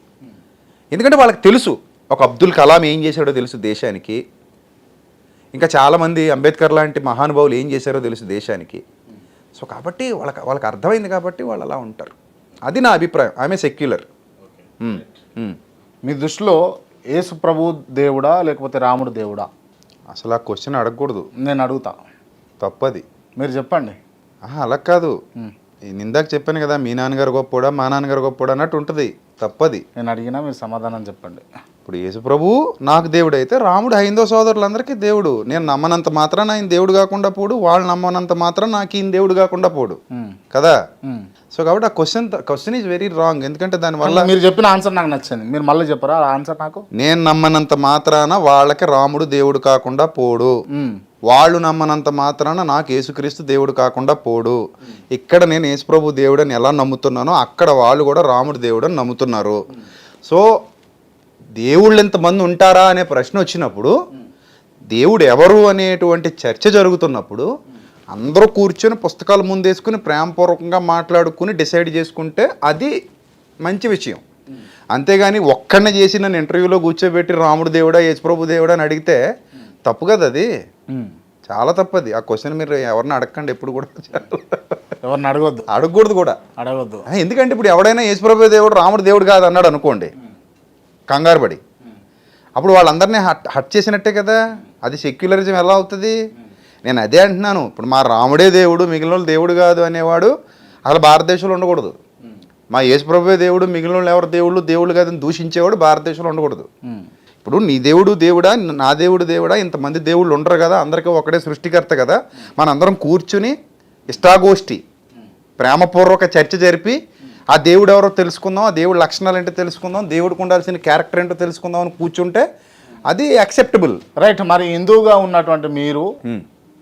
ఎందుకంటే వాళ్ళకి తెలుసు ఒక అబ్దుల్ కలాం ఏం చేశాడో తెలుసు దేశానికి, ఇంకా చాలామంది అంబేద్కర్ లాంటి మహానుభావులు ఏం చేశారో తెలుసు దేశానికి. సో కాబట్టి వాళ్ళకి అర్థమైంది కాబట్టి వాళ్ళు అలా ఉంటారు. అది నా అభిప్రాయం. ఆమె సెక్యులర్. మీ దృష్టిలో యేసు ప్రభు దేవుడా లేకపోతే రాముడు దేవుడా? అసలు ఆ క్వశ్చన్ అడగకూడదు. నేను అడుగుతా, తప్పది. మీరు చెప్పండి. అలా కాదు, ఇందాక చెప్పాను కదా, మీ నాన్నగారు గొప్పోడా మా నాన్నగారు గొప్పోడా అన్నట్టు ఉంటుంది. తప్పది. నేను అడిగినా మీరు సమాధానం చెప్పండి. ఇప్పుడు యేసు ప్రభు నాకు దేవుడు అయితే, రాముడు హైందవ సోదరులందరికీ దేవుడు. నేను నమ్మనంత మాత్రాన ఆయన దేవుడు కాకుండా పోడు, వాళ్ళు నమ్మనంత మాత్రం నాకు ఈయన దేవుడు కాకుండా పోడు కదా. సో కాబట్టి ఆ క్వశ్చన్ ఈజ్ వెరీ రాంగ్. ఎందుకంటే దానివల్ల మీరు చెప్పిన ఆన్సర్ నాకు నచ్చింది. మీరు మళ్ళీ చెప్పరా ఆ ఆన్సర్ నాకు? నేను నమ్మనంత మాత్రాన వాళ్ళకి రాముడు దేవుడు కాకుండా పోడు, వాళ్ళు నమ్మనంత మాత్రాన నాకు యేసుక్రీస్తు దేవుడు కాకుండా పోడు. ఇక్కడ నేను యేసుప్రభు దేవుడు అని ఎలా నమ్ముతున్నానో అక్కడ వాళ్ళు కూడా రాముడు దేవుడు అని నమ్ముతున్నారు. సో దేవుళ్ళు ఎంతమంది ఉంటారా అనే ప్రశ్న వచ్చినప్పుడు, దేవుడు ఎవరు అనేటువంటి చర్చ జరుగుతున్నప్పుడు అందరూ కూర్చొని పుస్తకాలు ముందేసుకుని ప్రేమపూర్వకంగా మాట్లాడుకుని డిసైడ్ చేసుకుంటే అది మంచి విషయం. అంతేగాని ఒక్కడిని చేసి నన్ను ఇంటర్వ్యూలో కూర్చోబెట్టి రాముడు దేవుడా యేసుప్రభు దేవుడా అని అడిగితే తప్పు కదా. అది చాలా తప్పది. ఆ క్వశ్చన్ మీరు ఎవరిని అడగండి, ఎప్పుడు కూడా ఎవరిని అడగకూడదు కూడా. ఎందుకంటే ఇప్పుడు ఎవడైనా యేసుప్రభు దేవుడు రాముడు దేవుడు కాదు అన్నాడు అనుకోండి, కంగారు పడి, అప్పుడు వాళ్ళందరినీ హట్ చేసినట్టే కదా. అది సెక్యులరిజం ఎలా అవుతుంది? నేను అదే అంటున్నాను. ఇప్పుడు మా రాముడే దేవుడు మిగిలిన వాళ్ళు దేవుడు కాదు అనేవాడు అసలు భారతదేశంలో ఉండకూడదు. మా యేసుప్రభువే దేవుడు మిగిలిన వాళ్ళు ఎవరు దేవుళ్ళు కాదని దూషించేవాడు భారతదేశంలో ఉండకూడదు. ఇప్పుడు నీ దేవుడు దేవుడా, నా దేవుడు దేవుడా, ఇంతమంది దేవుళ్ళు ఉండరు కదా, అందరికీ ఒకటే సృష్టికర్త కదా. మనందరం కూర్చుని ఇష్టాగోష్ఠి ప్రేమపూర్వక చర్చ జరిపి ఆ దేవుడు ఎవరో తెలుసుకుందాం, ఆ దేవుడి లక్షణాలు ఏంటో తెలుసుకుందాం, దేవుడికి ఉండాల్సిన క్యారెక్టర్ ఏంటో తెలుసుకుందాం అని కూర్చుంటే అది యాక్సెప్టబుల్. రైట్. మరి హిందువుగా ఉన్నటువంటి మీరు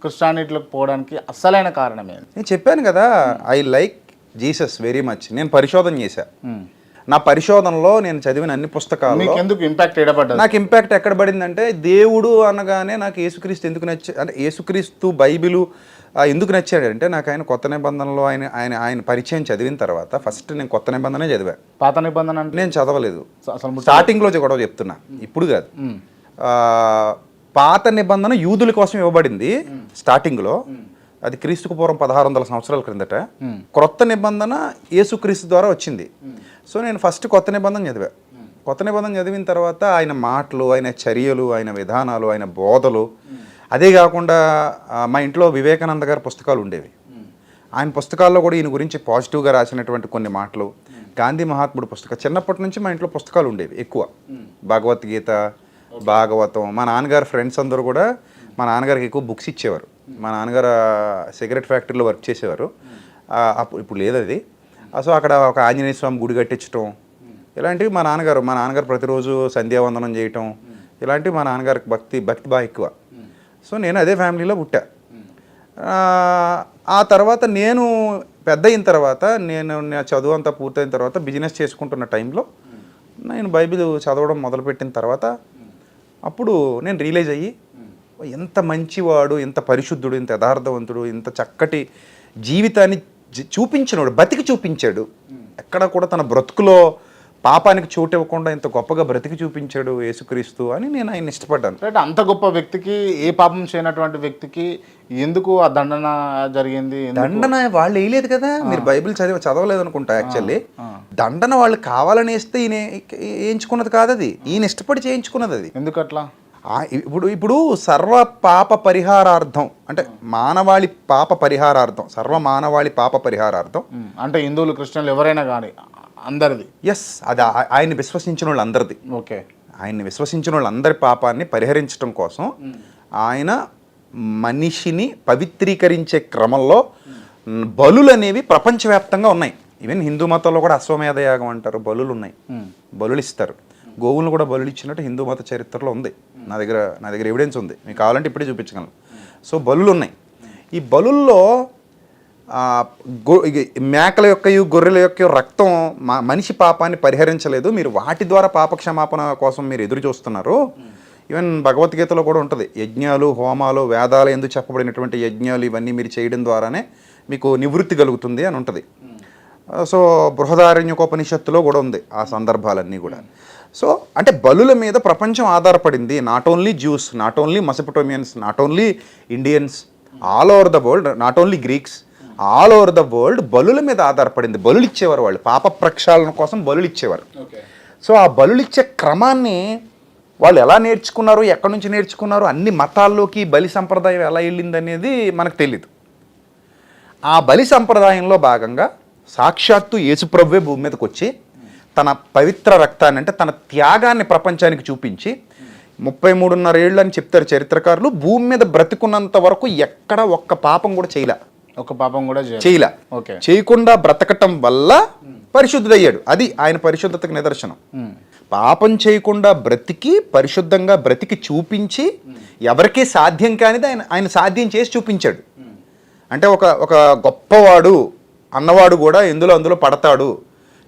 క్రిస్టియానిటీలోకి పోవడానికి అసలైన కారణం ఏంటి? నేను చెప్పాను కదా, I like Jesus very much. నేను పరిశోధన చేశా. నా పరిశోధనలో నేను చదివిన అన్ని పుస్తకాలు మీకు ఎందుకు ఇంపాక్ట్ ఎడబడ్డది? నాకు ఇంపాక్ట్ ఎక్కడ పడిందంటే, దేవుడు అనగానే నాకు యేసుక్రీస్తు ఎందుకు అంటే యేసుక్రీస్తు బైబిలు ఎందుకు నచ్చాడంటే, నాకు ఆయన కొత్త నిబంధనలో ఆయన పరిచయం చదివిన తర్వాత ఫస్ట్ నేను కొత్త నిబంధనే చదివా. పాత నిబంధన అంటే నేను చదవలేదు. స్టార్టింగ్లో కూడా చెప్తున్నా, ఇప్పుడు కాదు. పాత నిబంధన యూదుల కోసం ఇవ్వబడింది స్టార్టింగ్లో, అది క్రీస్తుకు పూర్వం 1600 సంవత్సరాల క్రిందట. క్రొత్త నిబంధన యేసుక్రీస్తు ద్వారా వచ్చింది. సో నేను ఫస్ట్ కొత్త నిబంధన చదివా. కొత్త నిబంధన చదివిన తర్వాత ఆయన మాటలు, ఆయన చర్యలు, ఆయన విధానాలు, ఆయన బోధలు, అదే కాకుండా మా ఇంట్లో వివేకానంద గారి పుస్తకాలు ఉండేవి. ఆయన పుస్తకాల్లో కూడా ఈయన గురించి పాజిటివ్గా రాసినటువంటి కొన్ని మాటలు, గాంధీ మహాత్ముడు పుస్తకం, చిన్నప్పటి నుంచి మా ఇంట్లో పుస్తకాలు ఉండేవి ఎక్కువ. భగవద్గీత, భాగవతం. మా నాన్నగారు ఫ్రెండ్స్ అందరూ కూడా మా నాన్నగారికి ఎక్కువ బుక్స్ ఇచ్చేవారు. మా నాన్నగారు సిగరెట్ ఫ్యాక్టరీలో వర్క్ చేసేవారు. ఇప్పుడు లేదు అది. సో అక్కడ ఒక ఆంజనేయ స్వామి గుడి కట్టించడం, ఇలాంటివి మా నాన్నగారు ప్రతిరోజు సంధ్యావందనం చేయటం, ఇలాంటివి మా నాన్నగారికి భక్తి బాగా ఎక్కువ. సో నేను అదే ఫ్యామిలీలో పుట్టా. ఆ తర్వాత నేను పెద్ద అయిన తర్వాత, నా చదువు అంతా పూర్తయిన తర్వాత బిజినెస్ చేసుకుంటున్న టైంలో నేను బైబిల్ చదవడం మొదలుపెట్టిన తర్వాత అప్పుడు నేను రియలైజ్ అయ్యి, ఎంత మంచివాడు, ఎంత పరిశుద్ధుడు, ఎంత యథార్థవంతుడు, ఇంత చక్కటి జీవితాన్ని చూపించినాడు, బతికి చూపించాడు. ఎక్కడ కూడా తన బ్రతుకులో పాపానికి చోటు ఇవ్వకుండా ఇంత గొప్పగా బ్రతికి చూపించాడు యేసుక్రీస్తు అని నేను ఆయన ఇష్టపడ్డాను. రైట్. అంత గొప్ప వ్యక్తికి, ఏ పాపం చేయనటువంటి వ్యక్తికి ఎందుకు ఆ దండన జరిగింది? దండన వాళ్ళు వేయలేదు కదా. మీరు బైబిల్ చదవలేదు అనుకుంటా. యాక్చువల్లీ దండన వాళ్ళు కావాలని వేస్తే ఈయన వేయించుకున్నది కాదు, అది ఈయన ఇష్టపడి చేయించుకున్నది. అది ఎందుకట్లా? ఇప్పుడు సర్వ పాప పరిహారార్థం, అంటే మానవాళి పాప పరిహారార్థం, సర్వ మానవాళి పాప పరిహారార్థం, అంటే హిందువులు, క్రిస్టియన్లు ఎవరైనా కానీ అందరిది. ఎస్, అది ఆయన విశ్వసించిన వాళ్ళందరిది. ఓకే. ఆయన్ని విశ్వసించిన వాళ్ళందరి పాపాన్ని పరిహరించడం కోసం ఆయన మనిషిని పవిత్రీకరించే క్రమంలో బలులు అనేవి ప్రపంచవ్యాప్తంగా ఉన్నాయి. ఈవెన్ హిందూ మతంలో కూడా అశ్వమేధ యాగం అంటారు, బలులు ఉన్నాయి, బలులు ఇస్తారు. గోవులను కూడా బలులు ఇచ్చినట్టు హిందూ మత చరిత్రలో ఉంది. నా దగ్గర ఎవిడెన్స్ ఉంది, మీకు కావాలంటే ఇప్పుడే చూపించగలను. సో బలులు ఉన్నాయి. ఈ బలుల్లో మేకల యొక్క గొర్రెల యొక్క రక్తం మనిషి పాపాన్ని పరిహరించలేదు. మీరు వాటి ద్వారా పాపక్షమాపణ కోసం మీరు ఎదురు చూస్తున్నారు. ఈవెన్ భగవద్గీతలో కూడా ఉంటుంది, యజ్ఞాలు, హోమాలు, వేదాలు ఎందుకు చెప్పబడినటువంటి యజ్ఞాలు ఇవన్నీ మీరు చేయడం ద్వారానే మీకు నివృత్తి కలుగుతుంది అని ఉంటుంది. సో బృహదారణ్యకోపనిషత్తులో కూడా ఉంది ఆ సందర్భాలన్నీ కూడా. సో అంటే బలుల మీద ప్రపంచం ఆధారపడింది. Not only Jews, not only Mesopotamians, not only Indians, all over the world, not only Greeks, all over the world బలుల మీద ఆధారపడింది. బలులు ఇచ్చేవారు వాళ్ళు, పాప ప్రక్షాళన కోసం బలులు ఇచ్చేవారు. సో ఆ బలులు ఇచ్చే క్రమాన్ని వాళ్ళు ఎలా నేర్చుకున్నారు, ఎక్కడి నుంచి నేర్చుకున్నారు, అన్ని మతాల్లోకి బలి సంప్రదాయం ఎలా వెళ్ళింది అనేది మనకు తెలీదు. ఆ బలి సంప్రదాయంలో భాగంగా సాక్షాత్తు యేసుప్రభువే భూమి మీదకి వచ్చి తన పవిత్ర రక్తాన్ని అంటే తన త్యాగాన్ని ప్రపంచానికి చూపించి 33.5 ఏళ్ళు అని చెప్తారు చరిత్రకారులు. భూమి మీద బ్రతికున్నంత వరకు ఎక్కడ ఒక్క పాపం కూడా చేయలే. ఒక పాపం కూడా చేయలే. ఓకే. చేయకుండా బ్రతకటం వల్ల పరిశుద్ధుడయ్యాడు. అది ఆయన పరిశుద్ధతకు నిదర్శనం. పాపం చేయకుండా బ్రతికి పరిశుద్ధంగా బ్రతికి చూపించి ఎవరికీ సాధ్యం కానిది ఆయన సాధ్యం చేసి చూపించాడు. అంటే ఒక గొప్పవాడు అన్నవాడు కూడా అందులో పడతాడు,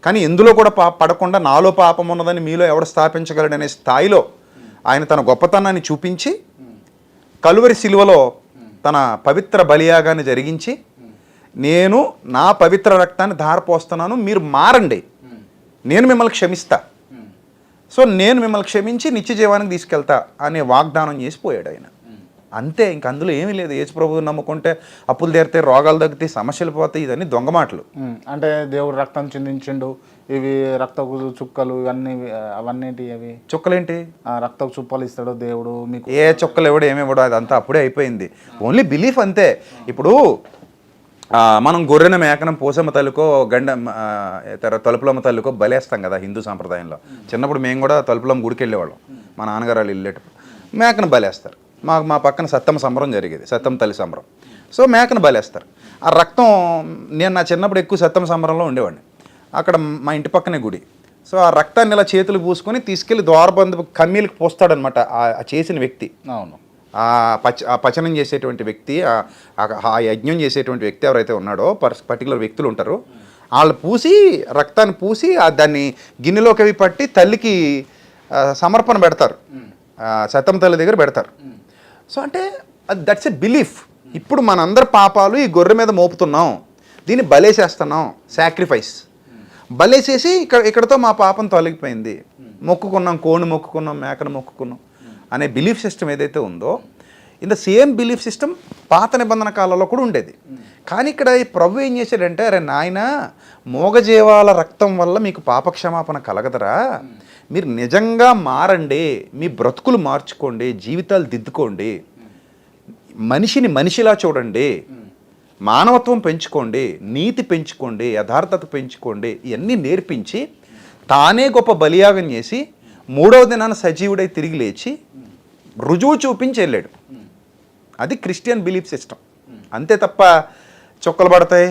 కానీ ఎందులో కూడా పడకుండా నాలో పాపం ఉన్నదని మీలో ఎవడు స్థాపించగలడు అనే స్థాయిలో ఆయన తన గొప్పతనాన్ని చూపించి కలువరి శిలువలో తన పవిత్ర బలియాగాన్ని జరిగించి నేను నా పవిత్ర రక్తాన్ని ధారపోస్తున్నాను, మీరు మారండి, నేను మిమ్మల్ని క్షమిస్తా, సో నేను మిమ్మల్ని క్షమించి నిత్య జీవానికి తీసుకెళ్తా అనే వాగ్దానం చేసిపోయాడు ఆయన. అంతే, ఇంక అందులో ఏమీ లేదు. యేసు ప్రభువుని నమ్ముకుంటే అప్పులు తీరితే, రోగాలు తగ్గితే, సమస్యలు పోతాయి, ఇదన్నీ దొంగ మాటలు. అంటే దేవుడు రక్తం చిందించిండు, ఇవి రక్తపు చుక్కలు ఇవన్నీ అవన్నీ అవి చుక్కలేంటి? రక్తపు చుక్కలు ఇస్తాడు దేవుడు మీకు. ఏ చుక్కలు ఎవడు ఏమివ్వడు, అదంతా అప్పుడే అయిపోయింది. ఓన్లీ బిలీఫ్ అంతే. ఇప్పుడు మనం గొర్రెన మేకనం పోసమ్మ తల్లికో తలుపులమ్మ తల్లికో బలేస్తాం కదా హిందూ సాంప్రదాయంలో. చిన్నప్పుడు మేము కూడా తలుపులమ్మ గుడికి వెళ్ళేవాళ్ళం, మా నాన్నగారు వాళ్ళు వెళ్ళేటప్పుడు మేకను బలేస్తారు. మా పక్కన సత్తమ్మ సంబరం జరిగేది, సత్తమ్మ తల్లి సంబరం. సో మేకను బలేస్తారు. ఆ రక్తం, నేను నా చిన్నప్పుడు ఎక్కువ సత్తమ్మ సంబరంలో ఉండేవాడిని. అక్కడ మా ఇంటి పక్కనే గుడి. సో ఆ రక్తాన్ని ఇలా చేతులు పూసుకొని తీసుకెళ్లి ద్వారబంధు కమ్మీలకు పోస్తాడనమాట ఆ చేసిన వ్యక్తి. అవును. ఆ పచనం చేసేటువంటి వ్యక్తి, ఆ యజ్ఞం చేసేటువంటి వ్యక్తి ఎవరైతే ఉన్నాడో పర్టికులర్ వ్యక్తులు ఉంటారు, వాళ్ళు పూసి రక్తాన్ని పూసి దాన్ని గిన్నెలోకి అవి పట్టి తల్లికి సమర్పణ పెడతారు, సత్తమ్మ తల్లి దగ్గర పెడతారు. సో అంటే దట్స్ ఎ బిలీఫ్. ఇప్పుడు మనందరి పాపాలు ఈ గొర్రె మీద మోపుతున్నాం, దీన్ని బలేసేస్తున్నాం, సాక్రిఫైస్ బలేసేసి ఇక్కడతో మా పాపం తొలగిపోయింది, మొక్కుకున్నాం, కోడిని మొక్కుకున్నాం, మేకను మొక్కుకున్నాం అనే బిలీఫ్ సిస్టమ్ ఏదైతే ఉందో, in the same belief system పాత నిబంధన కాలంలో కూడా ఉండేది. కానీ ఇక్కడ ఈ ప్రభు ఏం చేశాడంటే, అరే నాయన, మోగజీవాల రక్తం వల్ల మీకు పాపక్షమాపణ కలగదరా, మీరు నిజంగా మారండి, మీ బ్రతుకులు మార్చుకోండి, జీవితాలు దిద్దుకోండి, మనిషిని మనిషిలా చూడండి, మానవత్వం పెంచుకోండి, నీతి పెంచుకోండి, యథార్థత పెంచుకోండి, ఇవన్నీ నేర్పించి తానే గొప్ప బలియాగం చేసి 3వ దినాన సజీవుడై తిరిగి లేచి రుజువు చూపించి వెళ్ళాడు. అది క్రిస్టియన్ బిలీఫ్ సిస్టమ్. అంతే తప్ప చొక్కలు పడతాయి,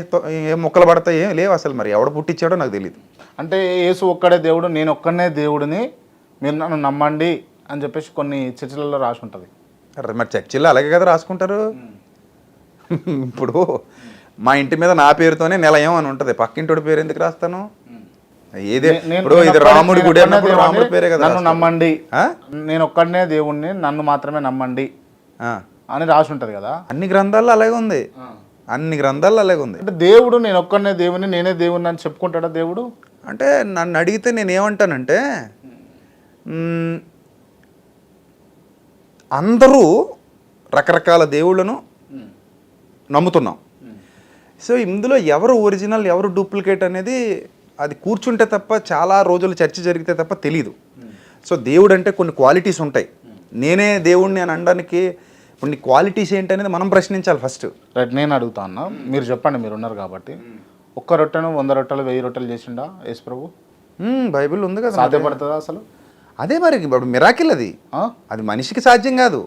మొక్కలు పడతాయి ఏం లేవు అసలు. మరి ఎవడు పుట్టించాడో నాకు తెలియదు. అంటే యేసు ఒక్కడే దేవుడు, నేను ఒక్కనే దేవుడిని, మీరు నన్ను నమ్మండి అని చెప్పేసి కొన్ని చర్చిలలో రాసి ఉంటుంది. మరి చర్చిల్లో అలాగే కదా రాసుకుంటారు. ఇప్పుడు మా ఇంటి మీద నా పేరుతోనే నిలయం అని ఉంటుంది, పక్కింటి పేరు ఎందుకు రాస్తాను? ఏదే ఇప్పుడు ఇది రాముడి గుడి అన్నప్పుడు రాముడి పేరే కదా. నన్ను నమ్మండి, నేను ఒక్కడనే దేవుణ్ణి, నన్ను మాత్రమే నమ్మండి అని రాసి ఉంటుంది కదా. అన్ని గ్రంథాల్లో అలాగే ఉంది, అన్ని గ్రంథాల్లో అలాగే ఉంది. అంటే దేవుడు నేను ఒక్కడనే దేవుణ్ణి, నేనే దేవుణ్ణి అని చెప్పుకుంటాడా దేవుడు? అంటే నన్ను అడిగితే నేను ఏమంటానంటే, అందరూ రకరకాల దేవుళ్ళను నమ్ముతున్నాం. సో ఇందులో ఎవరు ఒరిజినల్ ఎవరు డూప్లికేట్ అనేది అది కూర్చుంటే తప్ప, చాలా రోజులు చర్చ జరిగితే తప్ప తెలీదు. సో దేవుడు అంటే కొన్ని క్వాలిటీస్ ఉంటాయి. నేనే దేవుణ్ణి అని అనడానికి కొన్ని క్వాలిటీస్ ఏంటనేది మనం ప్రశ్నించాలి ఫస్ట్. రైట్, నేను అడుగుతా అన్నా, మీరు చెప్పండి, మీరు ఉన్నారు కాబట్టి. ఒక్క రొట్టెను 100 రొట్టెలు 1000 రొట్టెలు చేసిండా యేసు ప్రభు? బైబిల్ ఉంది కదా. సాధ్యపడుతుందా అసలు? అదే మరి ఇప్పుడు మిరాకిల్ అది, అది మనిషికి సాధ్యం కాదు.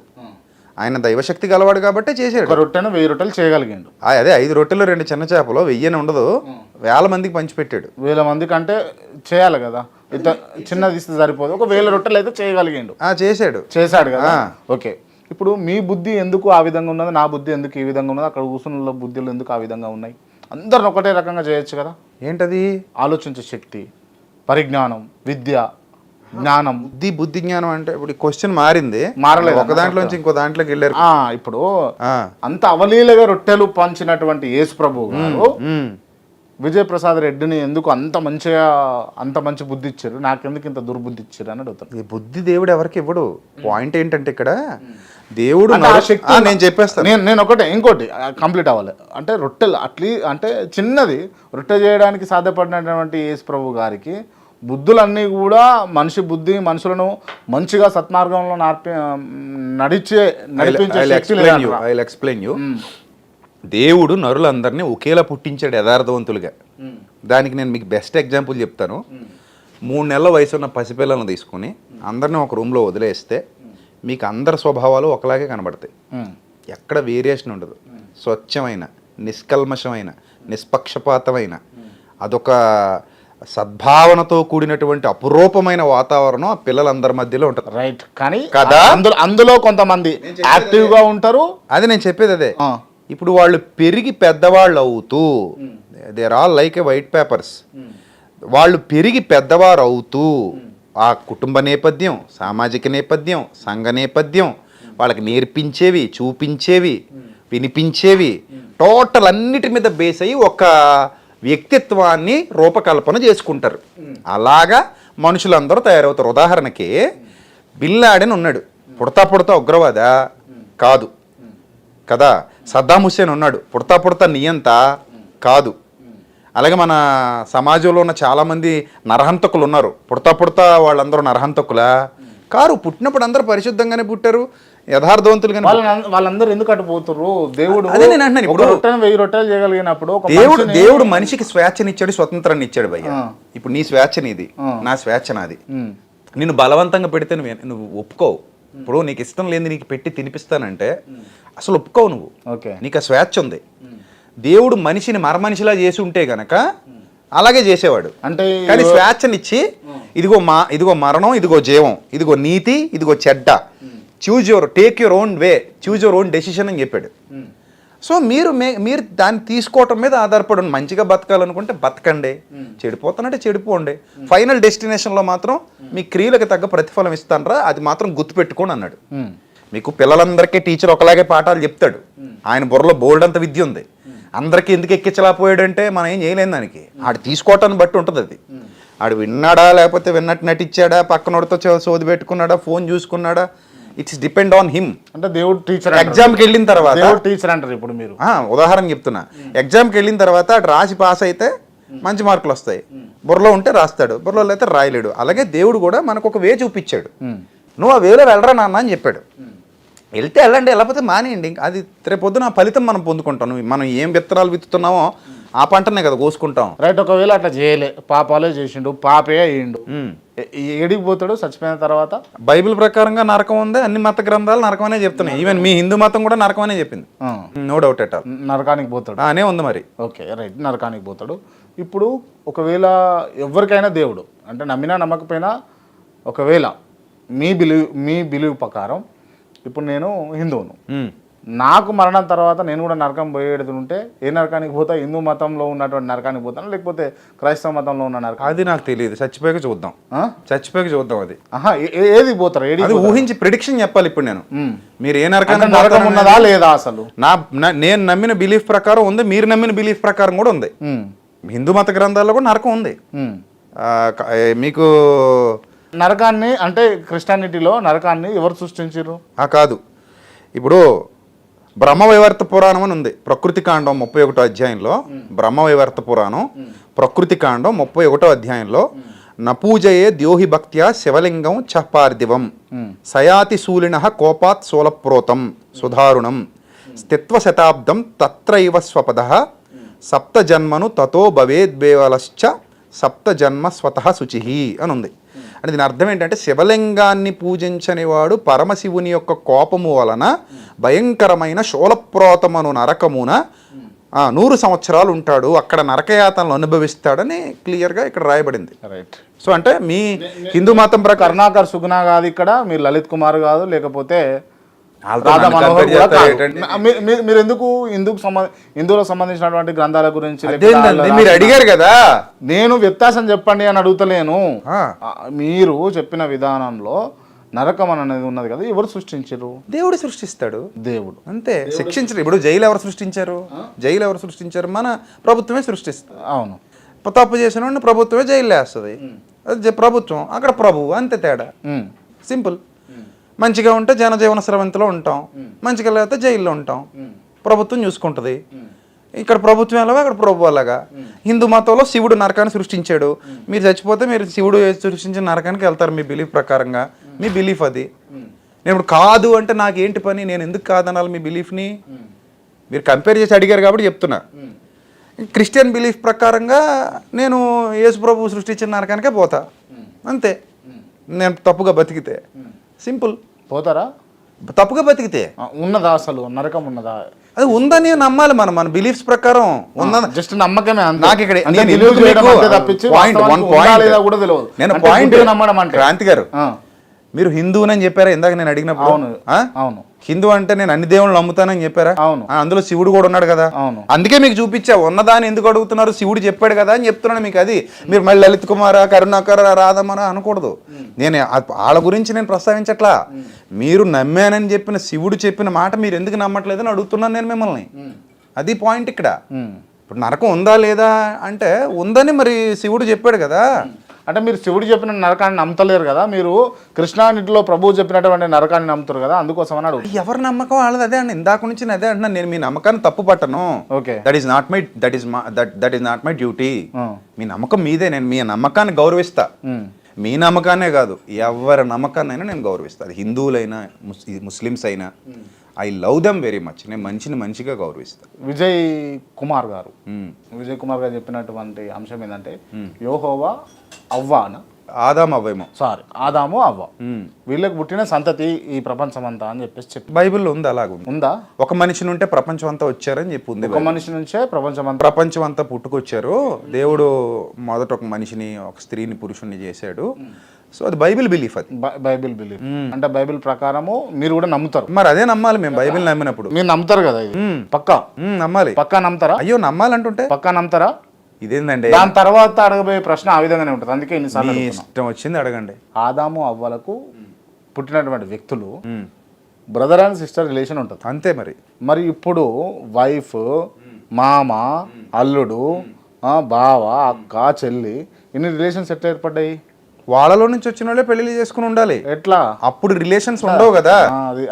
ఆయన దైవశక్తి గలవాడు కాబట్టి చేశాడు. ఒక రొట్టెను 1000 రొట్టెలు చేయగలిగాడు. అదే 5 రొట్టెలు 2 చిన్న చేపలు 1000 ఉండదు, 1000 మందికి పంచిపెట్టాడు. 1000 మందికి అంటే చేయాలి కదా, ఇంత చిన్నది ఇస్తే సరిపోదు. ఒక 1000 రొట్టెలు అయితే చేయగలిగాడు, చేశాడు కదా. ఓకే, ఇప్పుడు మీ బుద్ధి ఎందుకు ఆ విధంగా ఉన్నది, నా బుద్ధి ఎందుకు ఈ విధంగా ఉన్నది, అక్కడ కూర్చున్న బుద్ధులు ఎందుకు ఆ విధంగా ఉన్నాయి? అందరిని ఒకటే రకంగా చేయొచ్చు కదా. ఏంటది? ఆలోచించే శక్తి, పరిజ్ఞానం, విద్య, జ్ఞానం. బుద్ధి జ్ఞానం అంటే ఇప్పుడు క్వశ్చన్ మారింది, మారలేదు. ఒక దాంట్లోంచి ఇంకో దాంట్లోకి వెళ్ళారు. ఇప్పుడు అంత అవలీలగా రొట్టెలు పంచినటువంటి యేసు ప్రభు గారు విజయప్రసాద్ రెడ్డిని ఎందుకు అంత మంచి బుద్ధి ఇచ్చారు, నాకెందుకు ఇంత దుర్బుద్ధి ఇచ్చారు అని అడుగుతాను. ఈ బుద్ధి దేవుడు ఎవరికి ఇవ్వడు. పాయింట్ ఏంటంటే ఇక్కడ దేవుడు నేను చెప్పేస్తాను. నేను ఒకటే ఇంకోటి కంప్లీట్ అవ్వాలి అంటే, రొట్టెలు అంటే చిన్నది రొట్టె చేయడానికి సాధ్యపడినటువంటి యేసు ప్రభు గారికి బుద్ధులన్నీ కూడా మనిషి బుద్ధి, మనుషులను మంచిగా సత్మార్గంలో నడిపించే దేవుడు నరులందరినీ ఒకేలా పుట్టించాడు యథార్థవంతులుగా. దానికి నేను మీకు బెస్ట్ ఎగ్జాంపుల్ చెప్తాను. 3 నెలల వయసు ఉన్న పసిపిల్లలను తీసుకుని అందరినీ ఒక రూమ్లో వదిలేస్తే మీకు అందరి స్వభావాలు ఒకలాగే కనబడతాయి. ఎక్కడ వేరియేషన్ ఉండదు. స్వచ్ఛమైన, నిష్కల్మషమైన, నిష్పక్షపాతమైన, అదొక సద్భావనతో కూడినటువంటి అపురూపమైన వాతావరణం ఆ పిల్లలందరి మధ్యలో ఉంటుంది. రైట్. కానీ కదా అందులో కొంతమంది యాక్టివ్గా ఉంటారు. అది నేను చెప్పేది అదే. ఇప్పుడు వాళ్ళు పెరిగి పెద్దవాళ్ళు అవుతూ, they're all like a white papers. వాళ్ళు పెరిగి పెద్దవారు అవుతూ ఆ కుటుంబ నేపథ్యం, సామాజిక నేపథ్యం, సంఘ నేపథ్యం, వాళ్ళకి నేర్పించేవి, చూపించేవి, వినిపించేవి, టోటల్ అన్నిటి మీద బేస్ అయ్యి ఒక వ్యక్తిత్వాన్ని రూపకల్పన చేసుకుంటారు. అలాగా మనుషులందరూ తయారవుతారు. ఉదాహరణకి బిన్ లాడెన్ ఉన్నాడు, పుడతా ఉగ్రవాద కాదు కదా. సద్దాం హుస్సేన్ ఉన్నాడు, పుడతా నియంత కాదు. అలాగే మన సమాజంలో ఉన్న చాలామంది నరహంతకులు ఉన్నారు, పుడతా వాళ్ళందరూ నరహంతకులా కారు. పుట్టినప్పుడు అందరూ పరిశుద్ధంగానే పుట్టారు, యథార్థవంతులుగానే. వాళ్ళందరూ ఎందుకు అటుపోతున్నారు? దేవుడు అదే నేను అంటున్నాను. ఇప్పుడు 1000 రొట్టెలు చేయగలిగినప్పుడు దేవుడు మనిషికి స్వేచ్ఛనిచ్చాడు, స్వతంత్రాన్ని ఇచ్చాడు భయ్య. ఇప్పుడు నీ స్వేచ్ఛ నీది, నా స్వేచ్ఛ నాది. నిన్ను బలవంతంగా పెడితే నువ్వు ఒప్పుకోవు. ఇప్పుడు నీకు ఇష్టం లేని నీకు పెట్టి తినిపిస్తానంటే అసలు ఒప్పుకోవు నువ్వు. నీకు ఆ స్వేచ్ఛ ఉంది. దేవుడు మనిషిని మరమనిషిలా చేసి ఉంటే గనక అలాగే చేసేవాడు. అంటే కానీ స్వేచ్ఛనిచ్చి ఇదిగో మరణం, ఇదిగో జీవం, ఇదిగో నీతి, ఇదిగో చెడ్డ, take your own way, choose your own decision అని చెప్పాడు. సో మీరు దాన్ని తీసుకోవటం మీద ఆధారపడి మంచిగా బతకాలనుకుంటే బతకండి, చెడిపోతానంటే చెడిపోండి. ఫైనల్ డెస్టినేషన్లో మాత్రం మీ క్రియలకు తగ్గ ప్రతిఫలం ఇస్తానరా, అది మాత్రం గుర్తుపెట్టుకోండి అన్నాడు. మీకు పిల్లలందరికీ టీచర్ ఒకలాగే పాఠాలు చెప్తాడు. ఆయన బుర్రలో బోల్డ్ అంత విద్య ఉంది. అందరికీ ఎందుకు ఎక్కించలేకపోయాడంటే మనం ఏం చేయలేం దానికి. ఆడు తీసుకోవటాన్ని బట్టి ఉంటుంది అది. ఆడు విన్నాడా లేకపోతే విన్నట్టు నటించాడా, పక్కనోడితో సోది పెట్టుకున్నాడా, ఫోన్ చూసుకున్నాడా, ఇట్స్ డిపెండ్ ఆన్ హిమ్. అంటే దేవుడు టీచర్. ఎగ్జామ్కి వెళ్ళిన తర్వాత టీచర్ అంటారు. ఇప్పుడు మీరు ఉదాహరణ చెప్తున్నా, ఎగ్జామ్కి వెళ్ళిన తర్వాత అటు రాసి పాస్ అయితే మంచి మార్కులు వస్తాయి, బుర్రలో ఉంటే రాస్తాడు, బుర్రలో అయితే రాయలేడు. అలాగే దేవుడు కూడా మనకు ఒక వే చూపించాడు. నువ్వు ఆ వేలో వెళ్ళరా నాన్న అని చెప్పాడు. వెళ్తే వెళ్ళండి, వెళ్ళకపోతే మానేయండి. అది రేపొద్దున ఫలితం మనం పొందుకుంటాం. మనం ఏం విత్తనాలు విత్తుతున్నామో ఆ పంటనే కదా కోసుకుంటాం. రైట్. ఒకవేళ అట్లా చేయలే, పాపాలే చేసిండు, పాపే అయ్యిండు, ఏడికి పోతాడు చచ్చిపోయిన తర్వాత? బైబిల్ ప్రకారంగా నరకం ఉంది. అన్ని మత గ్రంథాలు నరకమనే చెప్తున్నాయి. ఈవెన్ మీ హిందూ మతం కూడా నరకమనే చెప్పింది. No doubt at all. నరకానికి పోతాడు అనే ఉంది మరి. ఓకే రైట్, నరకానికి పోతాడు. ఇప్పుడు ఒకవేళ ఎవరికైనా దేవుడు అంటే నమ్మినా నమ్మకపోయినా, ఒకవేళ మీ బిలీవ్ ప్రకారం ఇప్పుడు నేను హిందువును, నాకు మరణం తర్వాత నేను కూడా నరకం పోయేది ఉంటే ఏ నరకానికి పోతా? హిందూ మతంలో ఉన్నటువంటి నరకానికి పోతాను, లేకపోతే క్రైస్తవ మతంలో ఉన్న నరకం? అది నాకు తెలియదు. చచ్చిపోయాక చూద్దాం. అది ఏది పోతారు? అది ఊహించి ప్రిడిక్షన్ చెప్పాలి. ఇప్పుడు నేను మీరు ఏ నరకం ఉన్నదా లేదా? అసలు నేను నమ్మిన బిలీఫ్ ప్రకారం ఉంది, మీరు నమ్మిన బిలీఫ్ ప్రకారం కూడా ఉంది. హిందూ మత గ్రంథాల్లో కూడా నరకం ఉంది. మీకు నరకాన్ని అంటే క్రిస్టియానిటీలో నరకాన్ని ఎవరు సృష్టించారు? కాదు, ఇప్పుడు బ్రహ్మవైవర్త పురాణం అని ఉంది. ప్రకృతి కాండం 31వ అధ్యాయంలో, బ్రహ్మవైవర్త పురాణం ప్రకృతి కాండం 31వ అధ్యాయంలో, నపూజయే ద్యోహి భక్త్యా శివలింగం చపార్థివం సయాతి శూలిన కోపాత్ శూలప్రోతం సుధారుణం స్థిత్వ శతాబ్దం తత్రైవ స్వపద సప్త జన్మను తతో భవేద్వేవలశ్చ సప్త జన్మ స్వతః శుచి అని ఉంది. అంటే దీని అర్థం ఏంటంటే, శివలింగాన్ని పూజించని వాడు పరమశివుని యొక్క కోపము వలన భయంకరమైన శూలప్రోతమను నరకమున 100 సంవత్సరాలు ఉంటాడు, అక్కడ నరకయాతనలు అనుభవిస్తాడని క్లియర్గా ఇక్కడ రాయబడింది. రైట్. సో అంటే మీ హిందూ మతం ప్రకారం కరుణాకర్ సుగుణ కాదు ఇక్కడ, మీరు లలిత్ కుమార్ కాదు, లేకపోతే మీరు ఎందుకు హిందువులకు సంబంధించినటువంటి గ్రంథాల గురించి మీరు అడిగారు కదా, నేను వ్యత్యాసం చెప్పండి అని అడుగుతలేను. మీరు చెప్పిన విధానంలో నరకం అనేది ఉన్నది కదా, ఎవరు సృష్టించారు? దేవుడు సృష్టిస్తాడు. దేవుడు అంతే, శిక్షించరు. ఇప్పుడు జైలు ఎవరు సృష్టించారు? మన ప్రభుత్వమే సృష్టిస్తుంది. అవును, తప్పు చేసిన వాడిని ప్రభుత్వమే జైలు వేస్తుంది. అది ప్రభుత్వం, అక్కడ ప్రభువు, అంతే తేడా. సింపుల్. మంచిగా ఉంటే జనజీవన స్రవంతిలో ఉంటాం, మంచిగా లేకపోతే జైల్లో ఉంటాం. ప్రభుత్వం చూసుకుంటుంది. ఇక్కడ ప్రభుత్వం ఎలాగా అక్కడ ప్రభు అలాగా. హిందూ మతంలో శివుడు నరకాన్ని సృష్టించాడు. మీరు చచ్చిపోతే మీరు శివుడు సృష్టించిన నరకానికి వెళ్తారు మీ బిలీఫ్ ప్రకారంగా. మీ బిలీఫ్ అది. నేను ఇప్పుడు కాదు అంటే నాకేంటి పని? నేను ఎందుకు కాదనాలి మీ బిలీఫ్ని? మీరు కంపేర్ చేసి అడిగారు కాబట్టి చెప్తున్నా. క్రిస్టియన్ బిలీఫ్ ప్రకారంగా నేను యేసు ప్రభు సృష్టించిన నరకానికే పోతా, అంతే. నేను తప్పుగా బతికితే సింపుల్. పోతారా? తప్పుగా బతికితే ఉన్నదా అసలు నరకం ఉన్నదా? అది ఉందని నమ్మాలి మనం, మన బిలీఫ్స్ ప్రకారం ఉందని. జస్ట్ నమ్మకమే. నాకు ఇక్కడ నేను పాయింట్ నమ్మడం అంటే క్రాంతి గారు, మీరు హిందువునని చెప్పారా ఇందాక నేను అడిగినప్పుడు? అవును. హిందూ అంటే నేను అన్ని దేవుళ్ళు నమ్ముతానని చెప్పారా? అవును. అందులో శివుడు కూడా ఉన్నాడు కదా. అవును. అందుకే మీకు చూపించా, ఉన్నదాన్ని ఎందుకు అడుగుతున్నారు, శివుడు చెప్పాడు కదా అని చెప్తున్నాను మీకు. అది మీరు మళ్ళీ లలిత్ కుమార, కరుణాకర, రాధమర అనకూడదు. నేను వాళ్ళ గురించి నేను ప్రస్తావించట్లా. మీరు నమ్మానని చెప్పిన శివుడు చెప్పిన మాట మీరు ఎందుకు నమ్మట్లేదని అడుగుతున్నాను నేను మిమ్మల్ని. అది పాయింట్ ఇక్కడ. ఇప్పుడు నరకం ఉందా లేదా అంటే ఉందని మరి శివుడు చెప్పాడు కదా. అంటే మీరు శివుడు చెప్పిన నరకాన్ని నమ్మతలేరు కదా, మీరు కృష్ణానిటిలో ప్రభువు చెప్పినటువంటి నరకాన్ని నమ్ముతారు కదా, అందుకోసం అని అడుగు. ఎవరి నమ్మకం వాళ్ళది. అదే అండి, ఇందాక నుంచి అదే అంటున్నాను. నేను మీ నమ్మకాన్ని తప్పు పట్టను. Okay, that is not my duty. మీ నమ్మకం మీదే, నేను మీ నమ్మకాన్ని గౌరవిస్తా. మీ నమ్మకాన్నే కాదు, ఎవరి నమ్మకాన్నైనా నేను గౌరవిస్తా. అది హిందువులైనా ముస్లిమ్స్ అయినా. I love them very much. నేను మంచిగా గౌరవిస్తాను. విజయ్ కుమార్ గారు చెప్పినటువంటి అంశం ఏంటంటే యోహోవా అవ్వానా, ఆదాము అవ్వేమో, సారీ ఆదాము అవ్వ, వీళ్ళకి పుట్టిన సంతతి ఈ ప్రపంచం అంతా అని చెప్పి బైబిల్లో ఉంది. అలాగే ఉందా? ఒక మనిషి నుంటే ప్రపంచం అంతా వచ్చారని చెప్పి ఉంది. ఒక మనిషి నుంచే ప్రపంచం అంతా పుట్టుకొచ్చారు. దేవుడు మొదట ఒక మనిషిని, ఒక స్త్రీని, పురుషుణ్ణి చేశాడు. సో అది బైబిల్ బిలీఫ్. అది బైబిల్ బిలీఫ్ అంటే బైబిల్ ప్రకారము మీరు కూడా నమ్ముతారు. మరి అదే నమ్మాలి. మేము బైబిల్ నమ్మినప్పుడు మీరు నమ్ముతారు కదా, ఇది పక్కా నమ్మాలి. పక్కా నమ్ముతారా? అయ్యో నమ్మాలంటుంటే పక్కా నమ్ముతారా? ఇదేందండి, దాని తర్వాత అడగబోయే ప్రశ్న ఆ విధంగానే ఉంటుంది. అందుకే ఇన్నిసార్లు ఇష్టం వచ్చింది అడగండి. ఆదాము అవ్వలకు పుట్టినటువంటి వ్యక్తులు బ్రదర్ అండ్ సిస్టర్ రిలేషన్ ఉంటుంది, అంతే. మరి ఇప్పుడు వైఫ్, మామ, అల్లుడు, బావ, అక్క, చెల్లి, ఇన్ని రిలేషన్స్ ఎట్లా ఏర్పడ్డాయి? వాళ్ళలో నుంచి వచ్చిన వాళ్ళే పెళ్లి చేసుకుని ఉండాలి. ఎట్లా? అప్పుడు రిలేషన్స్ ఉండవు కదా.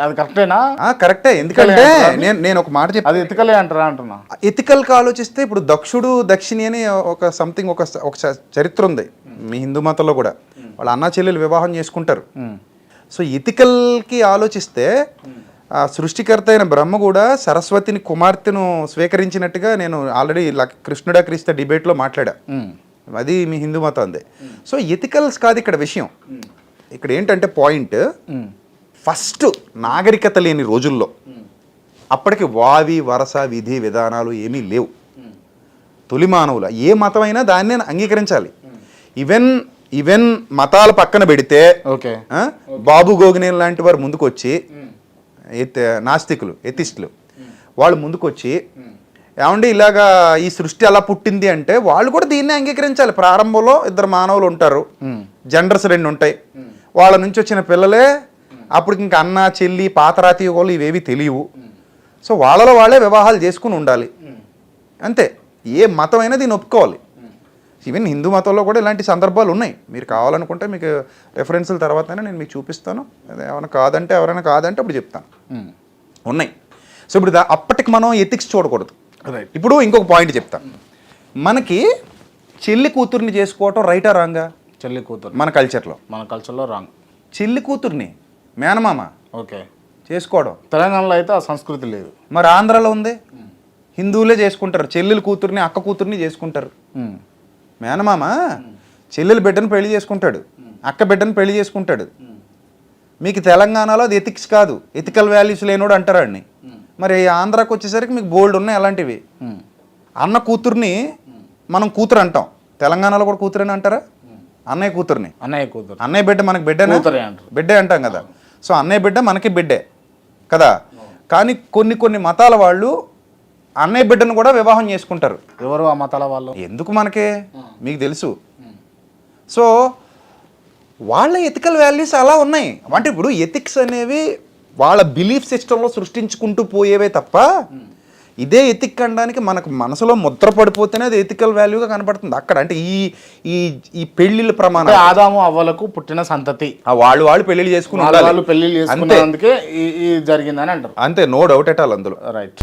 అది కరెక్టేనా? కరెక్టే. ఎందుకంటే నేను ఒక మాట చెప్పి, అది ఎతికలే అంటారా అంటున్నా. ఎథికల్గా ఆలోచిస్తే ఇప్పుడు దక్షుడు దక్షిణి అని ఒక సంథింగ్ ఒక చరిత్ర ఉంది మీ హిందూ మతంలో కూడా. వాళ్ళ అన్నా చెల్లెలు వివాహం చేసుకుంటారు. సో ఎథికల్కి ఆలోచిస్తే సృష్టికర్త అయిన బ్రహ్మ కూడా సరస్వతిని కుమార్తెను స్వీకరించినట్టుగా నేను ఆల్రెడీ కృష్ణుడా క్రీస్తు డిబేట్లో మాట్లాడా. అది మీ హిందూ మతం అందే. సో ఎథికల్స్ కాదు ఇక్కడ విషయం. ఇక్కడ ఏంటంటే పాయింట్, ఫస్ట్ నాగరికత లేని రోజుల్లో అప్పటికి వావి వరస విధి విధానాలు ఏమీ లేవు. తొలి మానవుల ఏ మతమైనా దాన్నే అంగీకరించాలి. ఈవెన్ మతాల పక్కన పెడితే బాబు గోగినేని లాంటి వారు ముందుకు వచ్చి, నాస్తికులు, ఎథిస్టులు, వాళ్ళు ముందుకు వచ్చి ఏమండి ఇలాగా ఈ సృష్టి అలా పుట్టింది అంటే వాళ్ళు కూడా దీన్నే అంగీకరించాలి. ప్రారంభంలో ఇద్దరు మానవులు ఉంటారు, జెండర్స్ 2 ఉంటాయి. వాళ్ళ నుంచి వచ్చిన పిల్లలే అప్పుడు ఇంకా అన్న చెల్లి పాతరాతి వాళ్ళు ఇవేవి తెలియవు. సో వాళ్ళలో వాళ్ళే వివాహాలు చేసుకుని ఉండాలి, అంతే. ఏ మతమైనా దీన్ని ఒప్పుకోవాలి. ఈవెన్ హిందూ మతంలో కూడా ఇలాంటి సందర్భాలు ఉన్నాయి. మీరు కావాలనుకుంటే మీకు రెఫరెన్స్ల తర్వాతనే నేను మీకు చూపిస్తాను. ఎవరైనా కాదంటే అప్పుడు చెప్తాను. ఉన్నాయి. సో ఇప్పుడు అప్పటికి మనం ఎథిక్స్ చూడకూడదు. ఇప్పుడు ఇంకొక పాయింట్ చెప్తాను. మనకి చెల్లి కూతుర్ని చేసుకోవటం రైటా రాంగా? చెల్లి కూతురు మన కల్చర్లో రాంగ్. చెల్లి కూతుర్ని మేనమామ చేసుకోవడం తెలంగాణలో అయితే ఆ సంస్కృతి లేదు. మరి ఆంధ్రాలో ఉంది. హిందువులే చేసుకుంటారు, చెల్లెల కూతుర్ని అక్క కూతుర్ని చేసుకుంటారు. మేనమామ చెల్లెల బిడ్డను పెళ్లి చేసుకుంటాడు, అక్క బిడ్డను పెళ్లి చేసుకుంటాడు. మీకు తెలంగాణలో అది ఎథిక్స్ కాదు, ఎథికల్ వాల్యూస్ లేనోడు అంటారు అన్ని. మరి ఆంధ్రాకి వచ్చేసరికి మీకు బోల్డ్ ఉన్నాయి అలాంటివి. అన్న కూతుర్ని మనం కూతురు అంటాం, తెలంగాణలో కూడా కూతురని అంటారా? అన్నయ్య కూతుర్ని, అన్నయ్య బిడ్డ మనకి బిడ్డే అంటాం కదా. సో అన్నయ్య బిడ్డ మనకి బిడ్డే కదా. కానీ కొన్ని మతాల వాళ్ళు అన్నయ్య బిడ్డను కూడా వివాహం చేసుకుంటారు. ఎవరు ఆ మతాల వాళ్ళు? ఎందుకు మనకే, మీకు తెలుసు. సో వాళ్ళ ఎథికల్ వాల్యూస్ అలా ఉన్నాయి. అంటే ఇప్పుడు ఎథిక్స్ అనేవి వాళ్ళ బిలీఫ్ సిస్టంలో సృష్టించుకుంటూ పోయేవే తప్ప ఇదే ఎథిక్ అనడానికి మనకు మనసులో ముద్ర పడిపోతేనే అది ఎథికల్ వాల్యూగా కనపడుతుంది అక్కడ. అంటే ఈ పెళ్లిళ్ళ ప్రమాణం ఆదాము అవ్వలకు పుట్టిన సంతతి వాళ్ళు పెళ్లి చేసుకుని పెళ్లి అందుకే జరిగిందని అంటారు, అంతే. నో డౌట్ ఎట్ ఆల్ అందులో. రైట్.